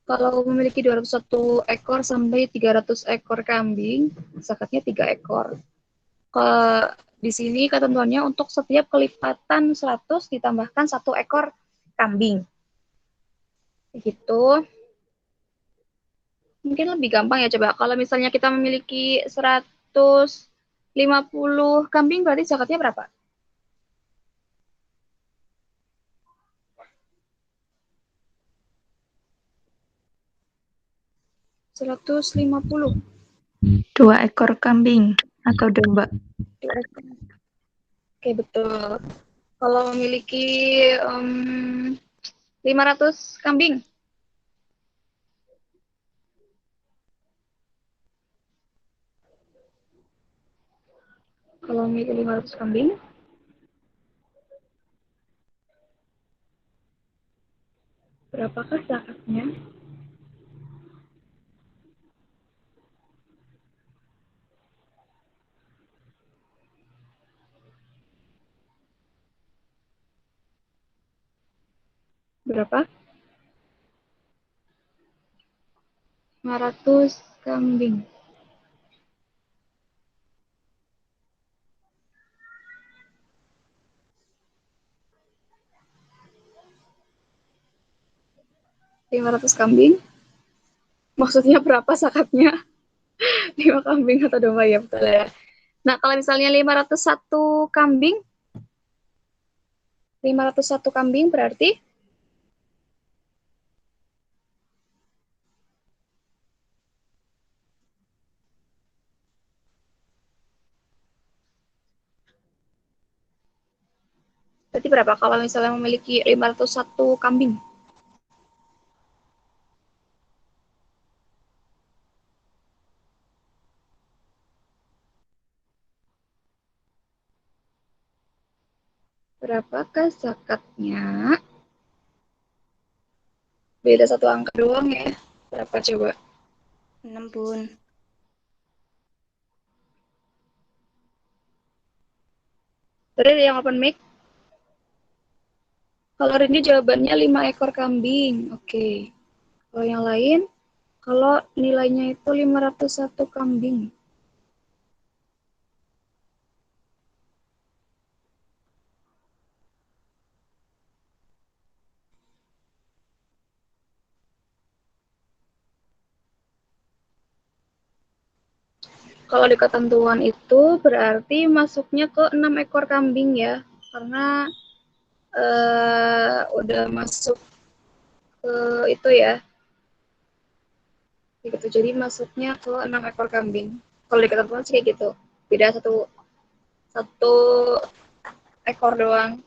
S3: kalau memiliki 201 ekor sampai 300 ekor kambing, zakatnya 3 ekor. Di sini ketentuannya untuk setiap kelipatan 100 ditambahkan 1 ekor kambing. Begitu. Mungkin lebih gampang ya, coba. Kalau misalnya kita memiliki 150 kambing, berarti zakatnya berapa? $150.
S5: 2 ekor kambing atau domba.
S3: Oke, betul. Kalau memiliki 500 kambing, kalau memiliki 500 kambing, berapakah zakatnya? Berapa? 500 kambing. $500 kambing. Maksudnya berapa zakatnya? 5 kambing atau domba ya, betul ya. Nah, kalau misalnya 501 kambing, 501 kambing berarti berapa kalau misalnya memiliki 501 kambing? berapakah zakatnya? Beda satu angka doang ya. Berapa coba?
S1: 6 Bun.
S3: Tadi ada yang open mic? Kalau ini jawabannya 5 ekor kambing. Oke. Kalau yang lain, kalau nilainya itu 501 kambing. Kalau di ketentuan itu berarti masuknya ke 6 ekor kambing ya. Karena udah masuk ke itu ya. Gitu. Jadi masuknya ke 6 ekor kambing. Kalau di ketentuan sih kayak gitu. Beda satu ekor doang.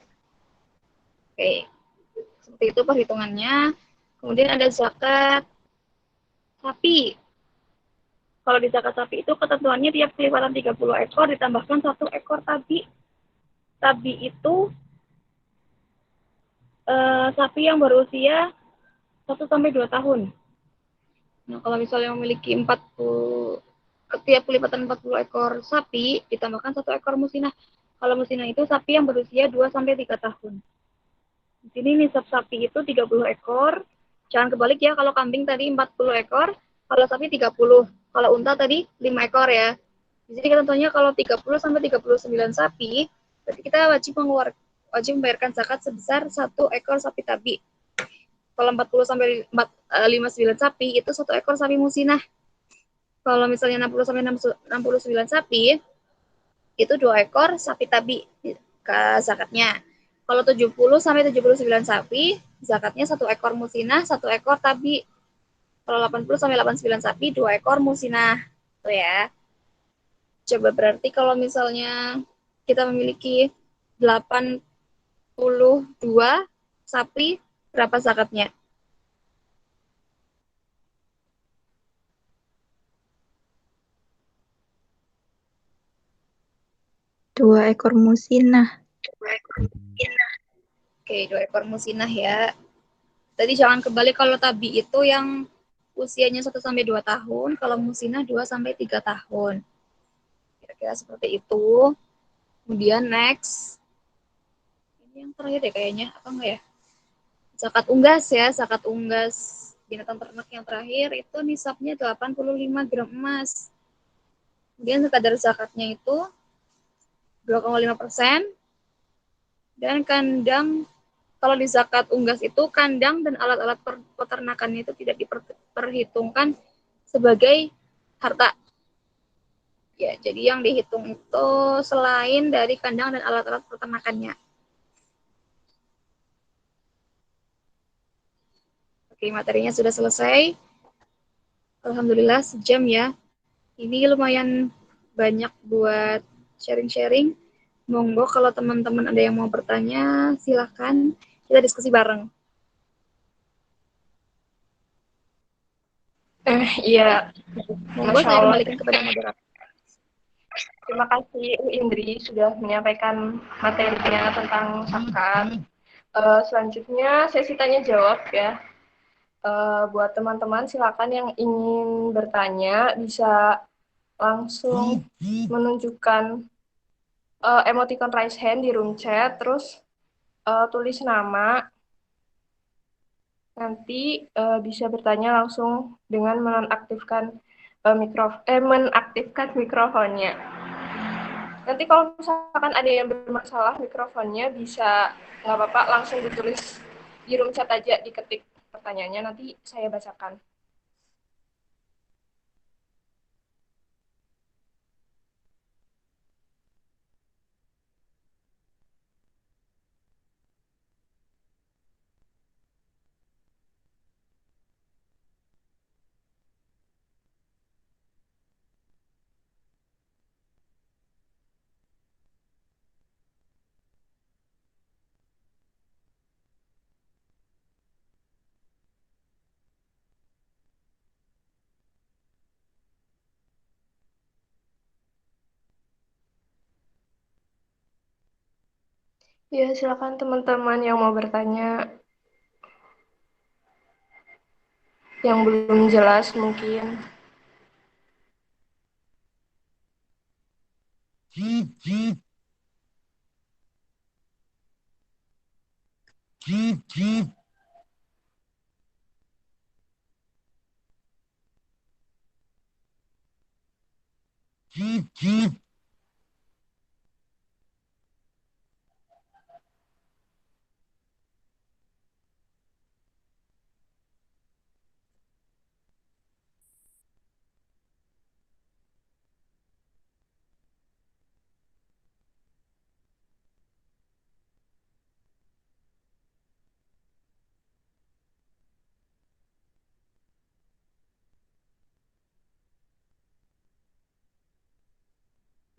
S3: Oke. Seperti itu perhitungannya. Kemudian ada zakat sapi. Kalau di zakat sapi itu ketentuannya tiap kelipatan 30 ekor ditambahkan 1 ekor tabi. Tabi itu sapi yang berusia 1 sampai 2 tahun. Nah, kalau misalnya memiliki 40 tiap kelipatan 40 ekor sapi ditambahkan 1 ekor musinah. Kalau musinah itu sapi yang berusia 2 sampai 3 tahun. Di sini nisab sapi itu 30 ekor. Jangan kebalik ya, kalau kambing tadi 40 ekor, kalau sapi 30. Kalau unta tadi 5 ekor ya. Di sini ketentuannya kalau 30 sampai 39 sapi, berarti kita wajib membayarkan zakat sebesar 1 ekor sapi tabi. Kalau 40 sampai 59 sapi, itu 1 ekor sapi musinah. Kalau misalnya 60 sampai 69 sapi, itu 2 ekor sapi tabi ke zakatnya. Kalau 70 sampai 79 sapi, zakatnya 1 ekor musinah, 1 ekor tabi. Kalau 80 sampai 89 sapi, 2 ekor musinah. Tuh ya. Coba berarti kalau misalnya kita memiliki 82 sapi, berapa zakatnya?
S5: 2 ekor musinah.
S3: Oke, 2 ekor musinah ya. Tadi jangan kebalik, kalau tabi itu yang usianya 1 sampai 2 tahun, kalau musinah 2 sampai 3 tahun. Kira-kira seperti itu. Kemudian next. Ini yang terakhir ya kayaknya, apa enggak ya? Zakat unggas ya, zakat unggas binatang ternak yang terakhir itu nisabnya 85 gram emas. Kemudian kadar zakatnya itu 2,5%. Dan kandang, kalau di zakat unggas itu kandang dan alat-alat peternakannya itu tidak diperhitungkan sebagai harta. Ya, jadi yang dihitung itu selain dari kandang dan alat-alat peternakannya. Oke, materinya sudah selesai. Alhamdulillah sejam ya. Ini lumayan banyak buat sharing-sharing. Monggo kalau teman-teman ada yang mau bertanya, silakan kita diskusi bareng.
S1: Iya,
S3: Monggo
S1: Masya
S3: saya
S1: Allah.
S3: kembalikan kepada moderator.
S1: Terima kasih Bu Indri sudah menyampaikan materinya tentang zakat. Selanjutnya sesi tanya jawab ya. Buat teman-teman silakan yang ingin bertanya bisa langsung menunjukkan emoticon raise hand di room chat, terus tulis nama, nanti bisa bertanya langsung dengan menaktifkan mikrofonnya. Nanti kalau misalkan ada yang bermasalah mikrofonnya bisa nggak apa-apa langsung ditulis di room chat aja, diketik pertanyaannya, nanti saya bacakan. Ya, silakan teman-teman yang mau bertanya, yang belum jelas mungkin.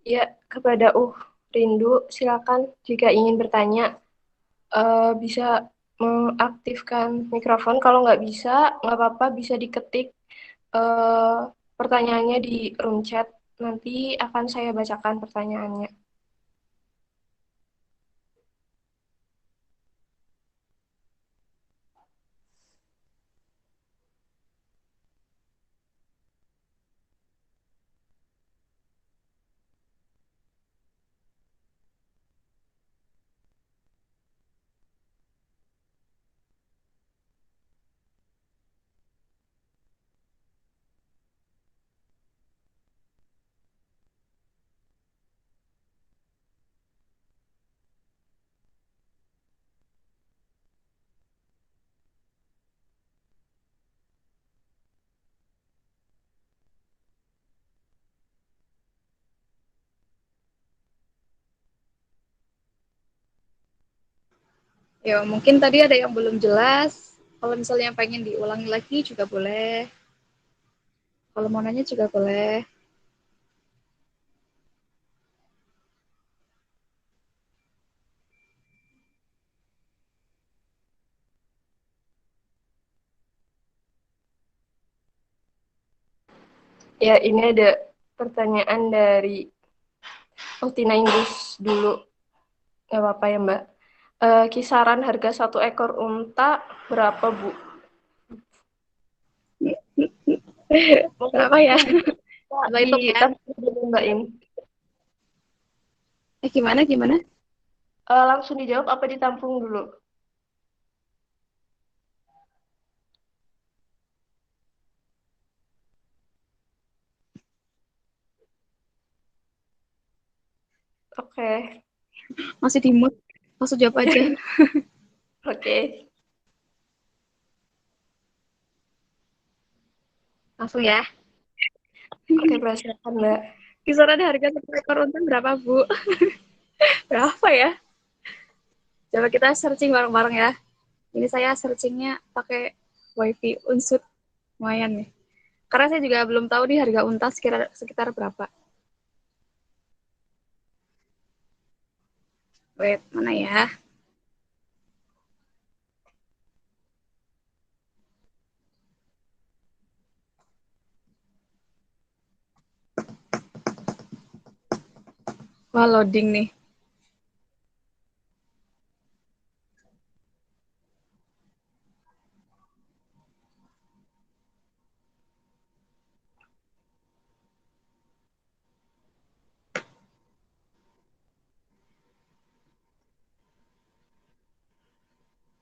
S1: Ya, kepada Rindu, silakan jika ingin bertanya, bisa mengaktifkan mikrofon. Kalau nggak bisa, nggak apa-apa, bisa diketik eh, pertanyaannya di room chat. Nanti akan saya bacakan pertanyaannya.
S3: Ya, mungkin tadi ada yang belum jelas. Kalau misalnya pengen diulangi lagi juga boleh. Kalau mau nanya juga boleh.
S1: Ya, ini ada pertanyaan dari Tina Inggris dulu. Nggak apa-apa ya, Mbak. Kisaran harga satu ekor unta berapa, Bu? Mungkin
S3: Apa ya?
S1: bisa
S3: Coba hitung ya.
S1: ditampung dulu, Mbak In.
S3: Gimana?
S1: Langsung dijawab apa ditampung dulu? Oke,
S3: Masih di mood. Langsung jawab aja.
S1: oke.
S3: Langsung ya.
S1: Oke, persilakan, Mbak.
S3: Kisaran harga satu ekor unta berapa, Bu? Berapa ya? Coba kita searching bareng-bareng ya. Ini saya searchingnya pakai wifi unsur lumayan nih. Karena saya juga belum tahu nih harga unta sekitar berapa. Wait, mana ya? Wah, loading nih.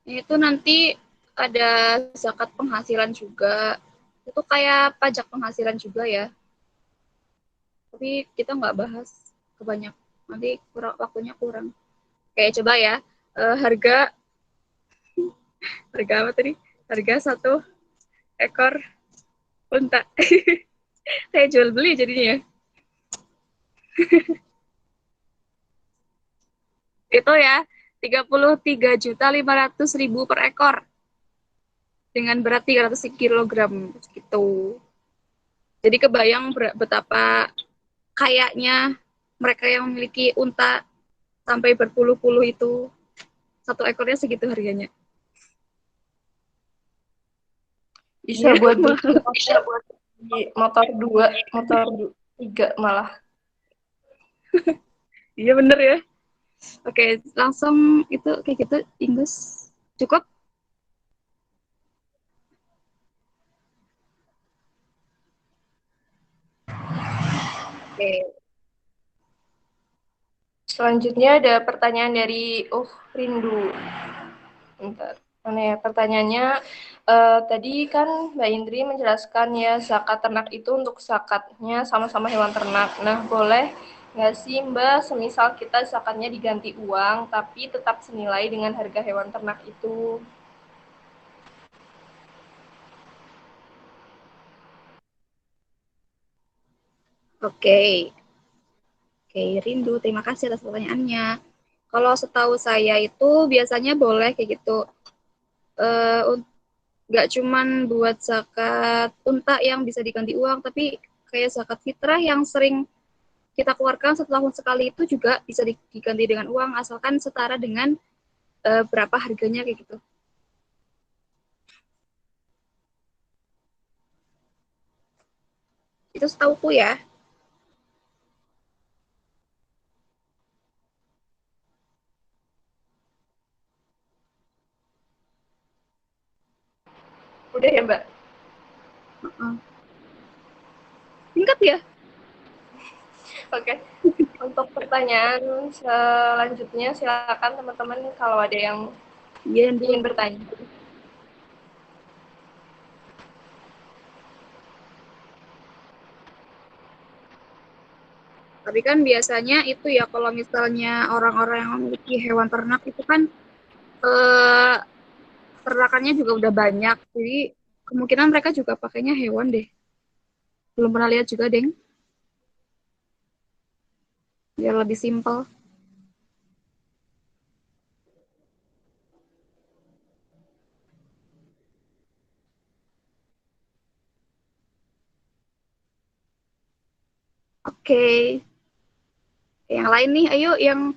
S3: Itu nanti ada zakat penghasilan juga. Itu kayak pajak penghasilan juga ya. Tapi kita nggak bahas kebanyak. Nanti waktunya kurang. Kayak coba ya, harga apa tadi? Harga satu ekor unta. Kayak jual beli jadinya ya. Itu ya, 33.500.000 per ekor. Dengan berat 300 kilogram gitu. Jadi kebayang betapa kayaknya mereka yang memiliki unta sampai berpuluh-puluh itu, satu ekornya segitu harganya.
S1: Bisa buat beli motor 2, motor 3 malah.
S3: Iya bener ya. Oke, langsung itu kayak gitu, Inggris. Cukup? Oke.
S1: Selanjutnya ada pertanyaan dari Rindu. Bentar. Mana ya pertanyaannya? Tadi kan Mbak Indri menjelaskan ya zakat ternak itu untuk zakatnya sama-sama hewan ternak. Nah, boleh nggak sih Mbak, semisal kita zakatnya diganti uang, tapi tetap senilai dengan harga hewan ternak itu?
S3: Oke. Oke, Rindu, terima kasih atas pertanyaannya. Kalau setahu saya itu biasanya boleh kayak gitu. Nggak cuman buat zakat unta yang bisa diganti uang, tapi kayak zakat fitrah yang sering kita keluarkan setahun sekali itu juga bisa diganti dengan uang, asalkan setara dengan berapa harganya kayak gitu. Itu setahuku ya.
S1: Udah ya Mbak?
S3: Singkat ya?
S1: Oke. Untuk pertanyaan selanjutnya, silakan teman-teman kalau ada yang ingin bertanya.
S3: Tapi kan biasanya itu ya kalau misalnya orang-orang yang memiliki hewan ternak itu kan ternakannya juga udah banyak. Jadi kemungkinan mereka juga pakainya hewan deh. Belum pernah lihat juga, Deng. Biar lebih simpel. Oke. Yang lain nih, ayo yang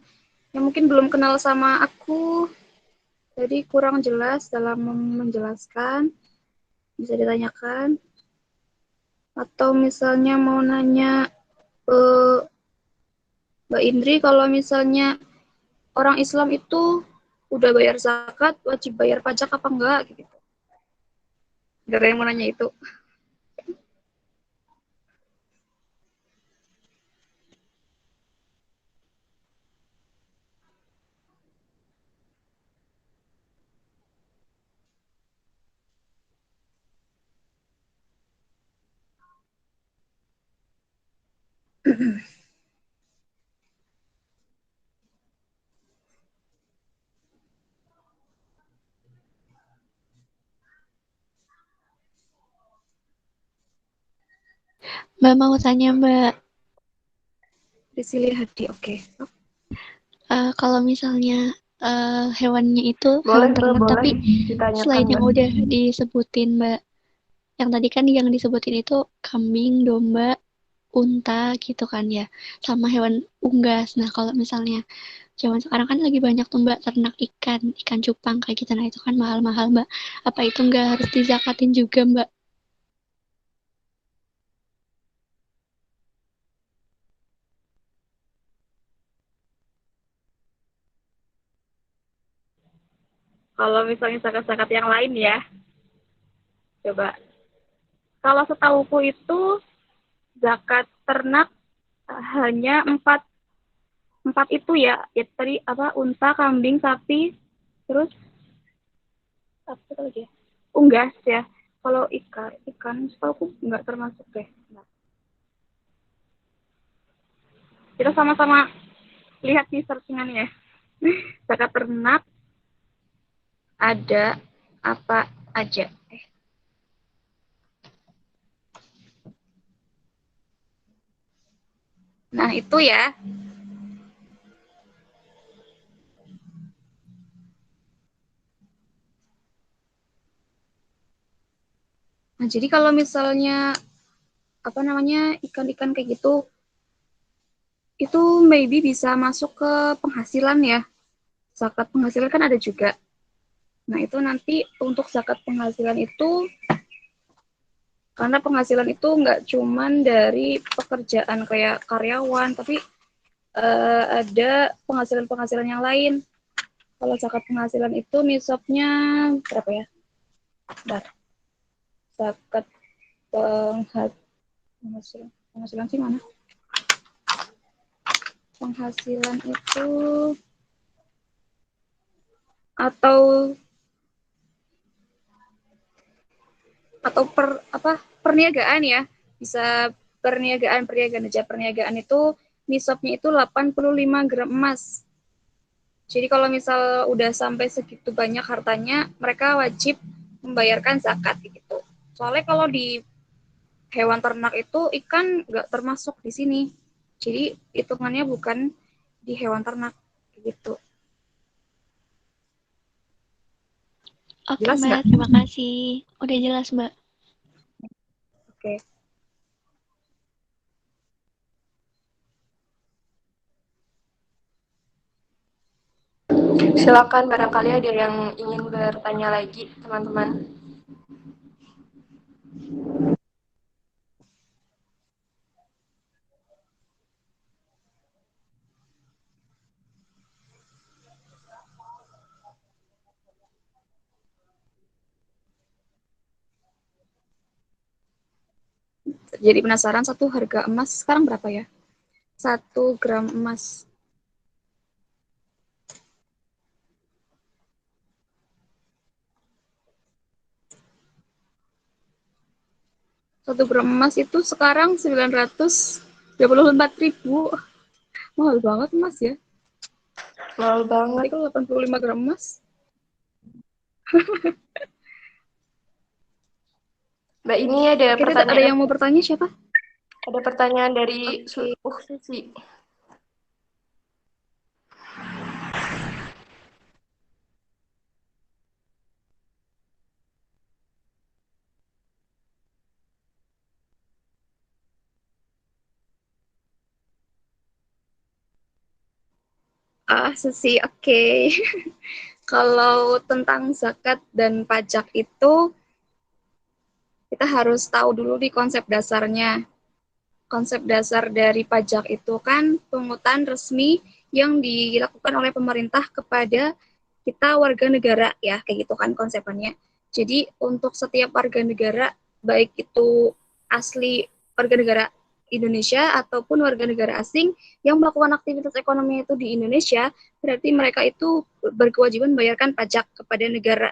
S3: mungkin belum kenal sama aku. Jadi kurang jelas dalam menjelaskan. Bisa ditanyakan. Atau misalnya mau nanya Mbak Indri, kalau misalnya orang Islam itu udah bayar zakat, wajib bayar pajak apa enggak? Gitu. Ada yang mau nanya itu.
S4: Mbak mau tanya Mbak,
S3: Priscili Hadi, oke.
S4: kalau misalnya hewannya itu
S1: Boleh
S4: hewan
S1: Mbak,
S4: ternak,
S1: boleh
S4: tapi
S1: ditanyakan
S4: selain yang
S1: Mbak.
S4: udah disebutin Mbak, yang tadi kan yang disebutin itu kambing, domba, unta gitu kan ya, sama hewan unggas. Nah kalau misalnya zaman sekarang kan lagi banyak tuh Mbak ternak ikan, ikan cupang kayak gitu. Nah itu kan mahal-mahal Mbak. Apa itu nggak harus dizakatin juga Mbak?
S3: Kalau misalnya zakat-zakat yang lain ya, coba. Kalau setahuku itu zakat ternak hanya empat itu ya. Ya tadi apa unta, kambing, sapi, terus apa lagi ya? Unggas ya. Kalau ikan setahuku nggak termasuk deh. Nah, kita sama-sama lihat di searchingannya. Zakat ternak ada apa aja? Nah, itu ya. Nah, jadi kalau misalnya apa namanya ikan-ikan kayak gitu, itu maybe bisa masuk ke penghasilan ya. Zakat penghasilan kan ada juga. Nah, itu nanti untuk zakat penghasilan itu, karena penghasilan itu nggak cuman dari pekerjaan kayak karyawan, tapi ada penghasilan-penghasilan yang lain. Kalau zakat penghasilan itu nisabnya berapa ya? Bentar. Zakat penghasilan sih mana? Penghasilan itu atau perniagaan ya, bisa perniagaan aja. Perniagaan itu nisabnya itu 85 gram emas. Jadi kalau misal udah sampai segitu banyak hartanya, mereka wajib membayarkan zakat gitu. Soalnya kalau di hewan ternak itu ikan nggak termasuk di sini. Jadi hitungannya bukan di hewan ternak gitu.
S4: Oke,
S3: Jelas
S4: Mbak.
S3: nggak?
S4: Terima kasih. Udah jelas, Mbak.
S3: Oke.
S1: Silakan barangkali ada yang ingin bertanya lagi, teman-teman.
S3: Jadi penasaran, satu harga emas sekarang berapa ya? 1 gram emas. Satu gram emas itu sekarang 924.000. Mahal banget emas ya.
S1: Mahal
S3: Jadi
S1: banget.
S3: kalau 85 gram emas.
S1: Mbak, ini ada
S3: Oke,
S1: pertanyaan.
S3: ada yang mau bertanya siapa?
S1: Ada pertanyaan dari
S3: Oke.
S1: Susi.
S3: Susi, oke. Kalau tentang zakat dan pajak itu, kita harus tahu dulu di konsep dasarnya. Konsep dasar dari pajak itu kan pungutan resmi yang dilakukan oleh pemerintah kepada kita warga negara ya, kayak gitu kan konsepannya. Jadi untuk setiap warga negara, baik itu asli warga negara Indonesia ataupun warga negara asing yang melakukan aktivitas ekonomi itu di Indonesia, berarti mereka itu berkewajiban membayarkan pajak kepada negara.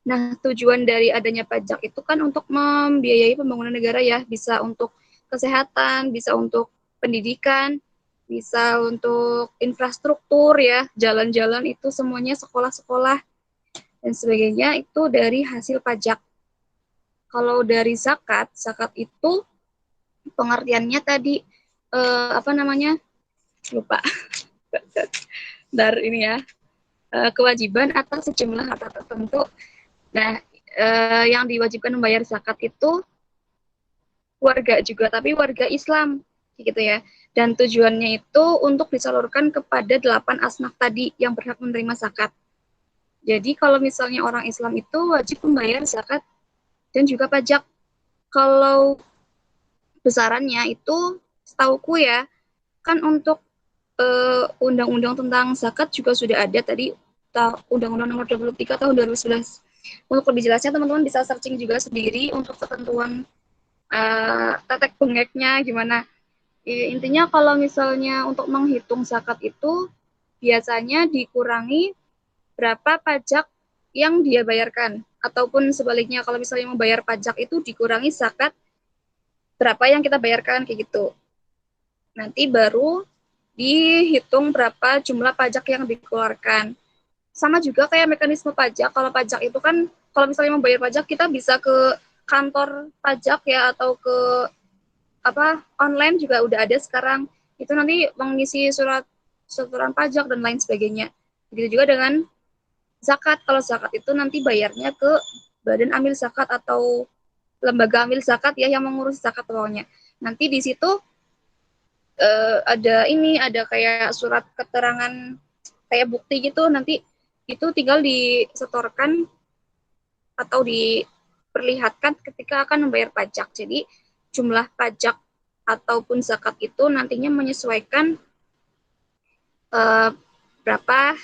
S3: Nah, tujuan dari adanya pajak itu kan untuk membiayai pembangunan negara ya, bisa untuk kesehatan, bisa untuk pendidikan, bisa untuk infrastruktur ya, jalan-jalan itu semuanya, sekolah-sekolah dan sebagainya itu dari hasil pajak. Kalau dari zakat, zakat itu pengertiannya tadi lupa. Dari ini ya, kewajiban atas sejumlah harta tertentu. Nah, yang diwajibkan membayar zakat itu warga juga, tapi warga Islam, gitu ya. Dan tujuannya itu untuk disalurkan kepada 8 asnaf tadi yang berhak menerima zakat. Jadi kalau misalnya orang Islam itu wajib membayar zakat dan juga pajak. Kalau besarannya itu setauku ya, kan untuk undang-undang tentang zakat juga sudah ada tadi, Undang-Undang Nomor 23 tahun 2011. Untuk lebih jelasnya teman-teman bisa searching juga sendiri untuk ketentuan tetek bengeknya gimana. Intinya kalau misalnya untuk menghitung zakat itu biasanya dikurangi berapa pajak yang dia bayarkan, ataupun sebaliknya kalau misalnya membayar pajak itu dikurangi zakat berapa yang kita bayarkan kayak gitu. Nanti baru dihitung berapa jumlah pajak yang dikeluarkan. Sama juga kayak mekanisme pajak. Kalau pajak itu kan kalau misalnya membayar pajak kita bisa ke kantor pajak ya, atau ke online juga udah ada sekarang. Itu nanti mengisi setoran pajak dan lain sebagainya. Begitu juga dengan zakat. Kalau zakat itu nanti bayarnya ke Badan Amil Zakat atau lembaga amil zakat ya yang mengurus zakat pokoknya. Nanti di situ ada kayak surat keterangan kayak bukti gitu, nanti itu tinggal disetorkan atau diperlihatkan ketika akan membayar pajak. Jadi jumlah pajak ataupun zakat itu nantinya menyesuaikan berapa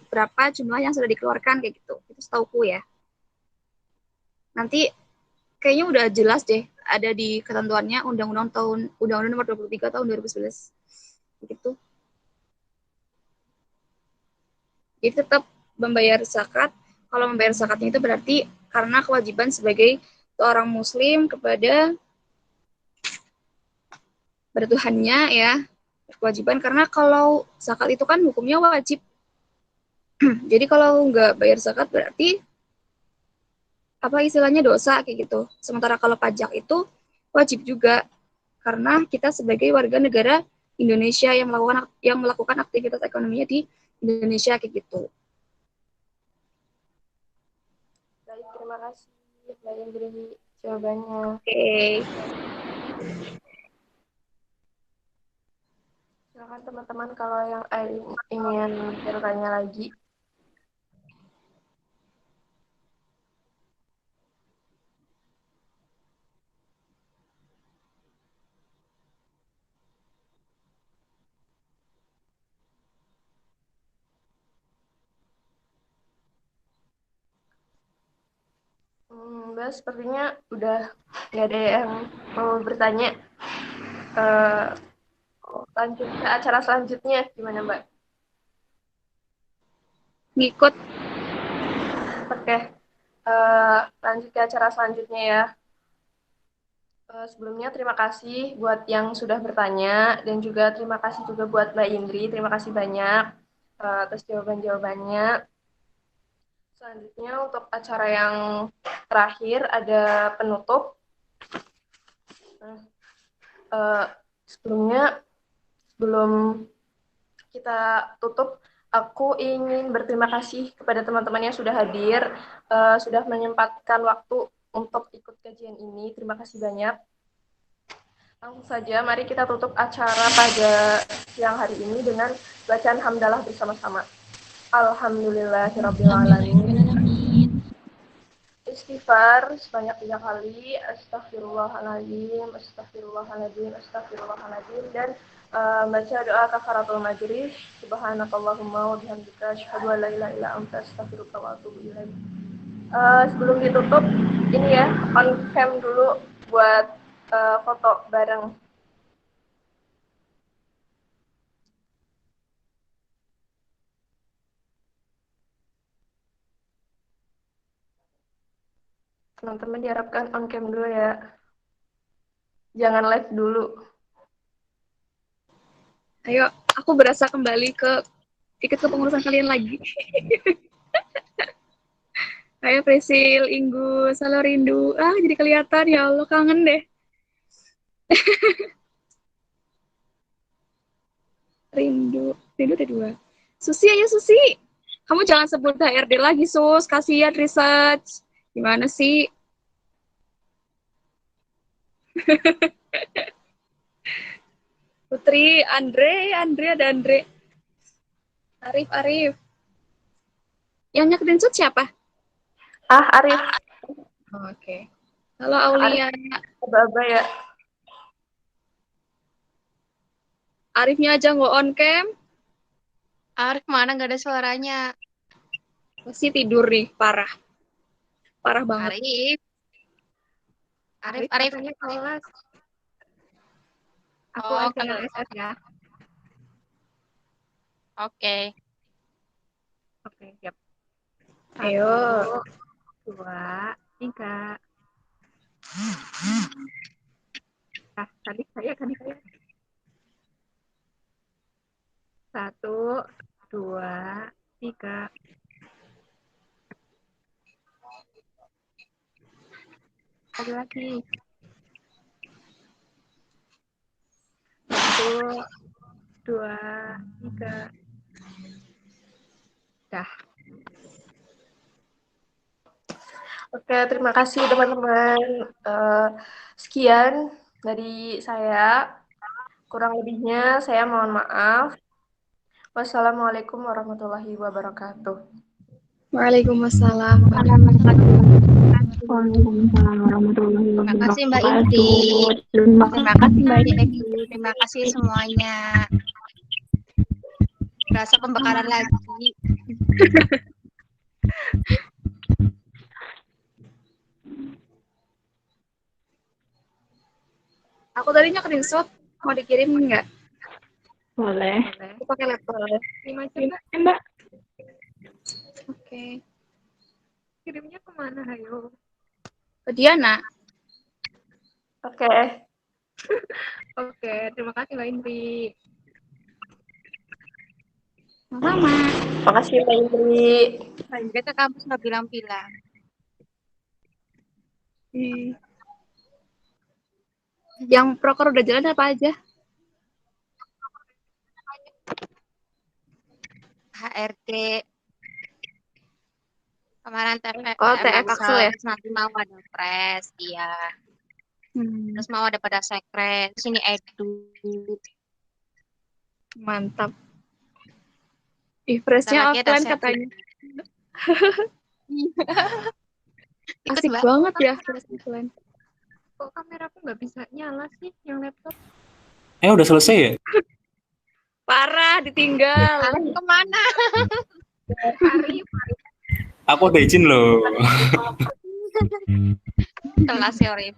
S3: berapa jumlah yang sudah dikeluarkan kayak gitu. Itu setauku ya. Nanti kayaknya udah jelas deh ada di ketentuannya Undang-Undang Nomor 23 tahun 2011 gitu. Jadi tetap membayar zakat. Kalau membayar zakatnya itu berarti karena kewajiban sebagai seorang muslim kepada Tuhannya ya, kewajiban. Karena kalau zakat itu kan hukumnya wajib. Jadi kalau nggak bayar zakat berarti apa istilahnya dosa kayak gitu. Sementara kalau pajak itu wajib juga karena kita sebagai warga negara Indonesia yang melakukan aktivitas ekonominya di Indonesia kayak gitu.
S1: Baik, terima kasih Mbak Indri jawabannya.
S3: Oke.
S1: Silakan teman-teman kalau yang ingin bertanya lagi. Mbak, sepertinya udah nggak ada yang mau bertanya. Lanjut ke acara selanjutnya, gimana Mbak?
S3: Ngikut.
S1: Oke, lanjut ke acara selanjutnya ya. Sebelumnya terima kasih buat yang sudah bertanya dan juga terima kasih juga buat Mbak Indri. Terima kasih banyak atas jawaban-jawabannya. Selanjutnya untuk acara yang terakhir ada penutup. Sebelum kita tutup, aku ingin berterima kasih kepada teman-teman yang sudah hadir, sudah menyempatkan waktu untuk ikut kajian ini. Terima kasih banyak. Langsung saja, mari kita tutup acara pada siang hari ini dengan bacaan hamdalah bersama-sama. Alhamdulillahirrabbilalamin. Istighfar sebanyak 3 kali. Astagfirullahaladzim, astagfirullahaladzim, astagfirullahaladzim. Dan baca doa kafaratul majlis. Subhanakallahumma wa bihamdika asyhadu an la ilaha illa anta astaghfiruka wa atubu ilaik. Sebelum ditutup, ini ya, on cam dulu buat foto bareng. Teman-teman diharapkan on cam dulu ya. Jangan live dulu.
S3: Ayo, aku berasa kembali ikut ke pengurusan kalian lagi. Ayo Presil, Inggus, halo rindu. Jadi kelihatan ya Allah, kangen deh. Rindu ada 2. Susi, ayo Susi. Kamu jangan sebut HRD lagi, Sus. Kasihan research. Gimana sih? Putri, Andre ada Andre. Arif. Yang nyakitin Sud siapa?
S1: Arif.
S3: Oke. Halo Aulia.
S1: Aba-aba ya.
S3: Arifnya aja nggak on cam.
S6: Arif mana nggak ada suaranya.
S3: Pasti tidur nih, parah banget.
S6: Arif kelas. Aku SS ya. Oke, siap.
S3: Ayo.
S6: 1, 2, 3. Tadi saya. 1, 2, 3. Lagi. 1, 2, 3. Dah.
S1: Oke, terima kasih teman-teman. Sekian dari saya. Kurang lebihnya saya mohon maaf. Wassalamualaikum warahmatullahi wabarakatuh.
S3: Waalaikumsalam.
S6: Terima kasih Mbak Indri. Terima kasih Mbak Indri. Terima kasih semuanya.
S7: Berasa pembekalan lagi.
S3: Aku tadinya screenshot, mau dikirim nggak?
S5: Boleh.
S3: Aku pakai laptop.
S6: Lima
S5: Gimana,
S6: coba.
S5: Mbak?
S3: Oke.
S6: Kirimnya kemana, ayo?
S3: Ke Diana.
S1: Oke.
S6: Oke, terima kasih Mbak Indri.
S3: Sama.
S1: Makasih Mbak Indri.
S7: Lanjut ke kampus nggak bilang-bilang.
S3: Yang proker udah jalan apa aja?
S7: HRD. Kemarin TFX.
S3: Oh, TF Axel ya?
S7: Terus nanti mau ada press, iya. Terus mau ada pada sekret. Terus ini edu.
S3: Mantap. Ih, pressnya
S7: Lagi ada
S3: offline
S7: sesi.
S3: katanya.
S7: Ikut,
S3: Asik
S7: Mbak.
S3: banget ya press offline.
S6: Kok kameraku nggak bisa nyala sih yang laptop?
S8: Udah selesai ya?
S3: Parah, ditinggal.
S7: Arif kemana?
S8: Aku udah izin loh.
S7: Kelas ya, Arif.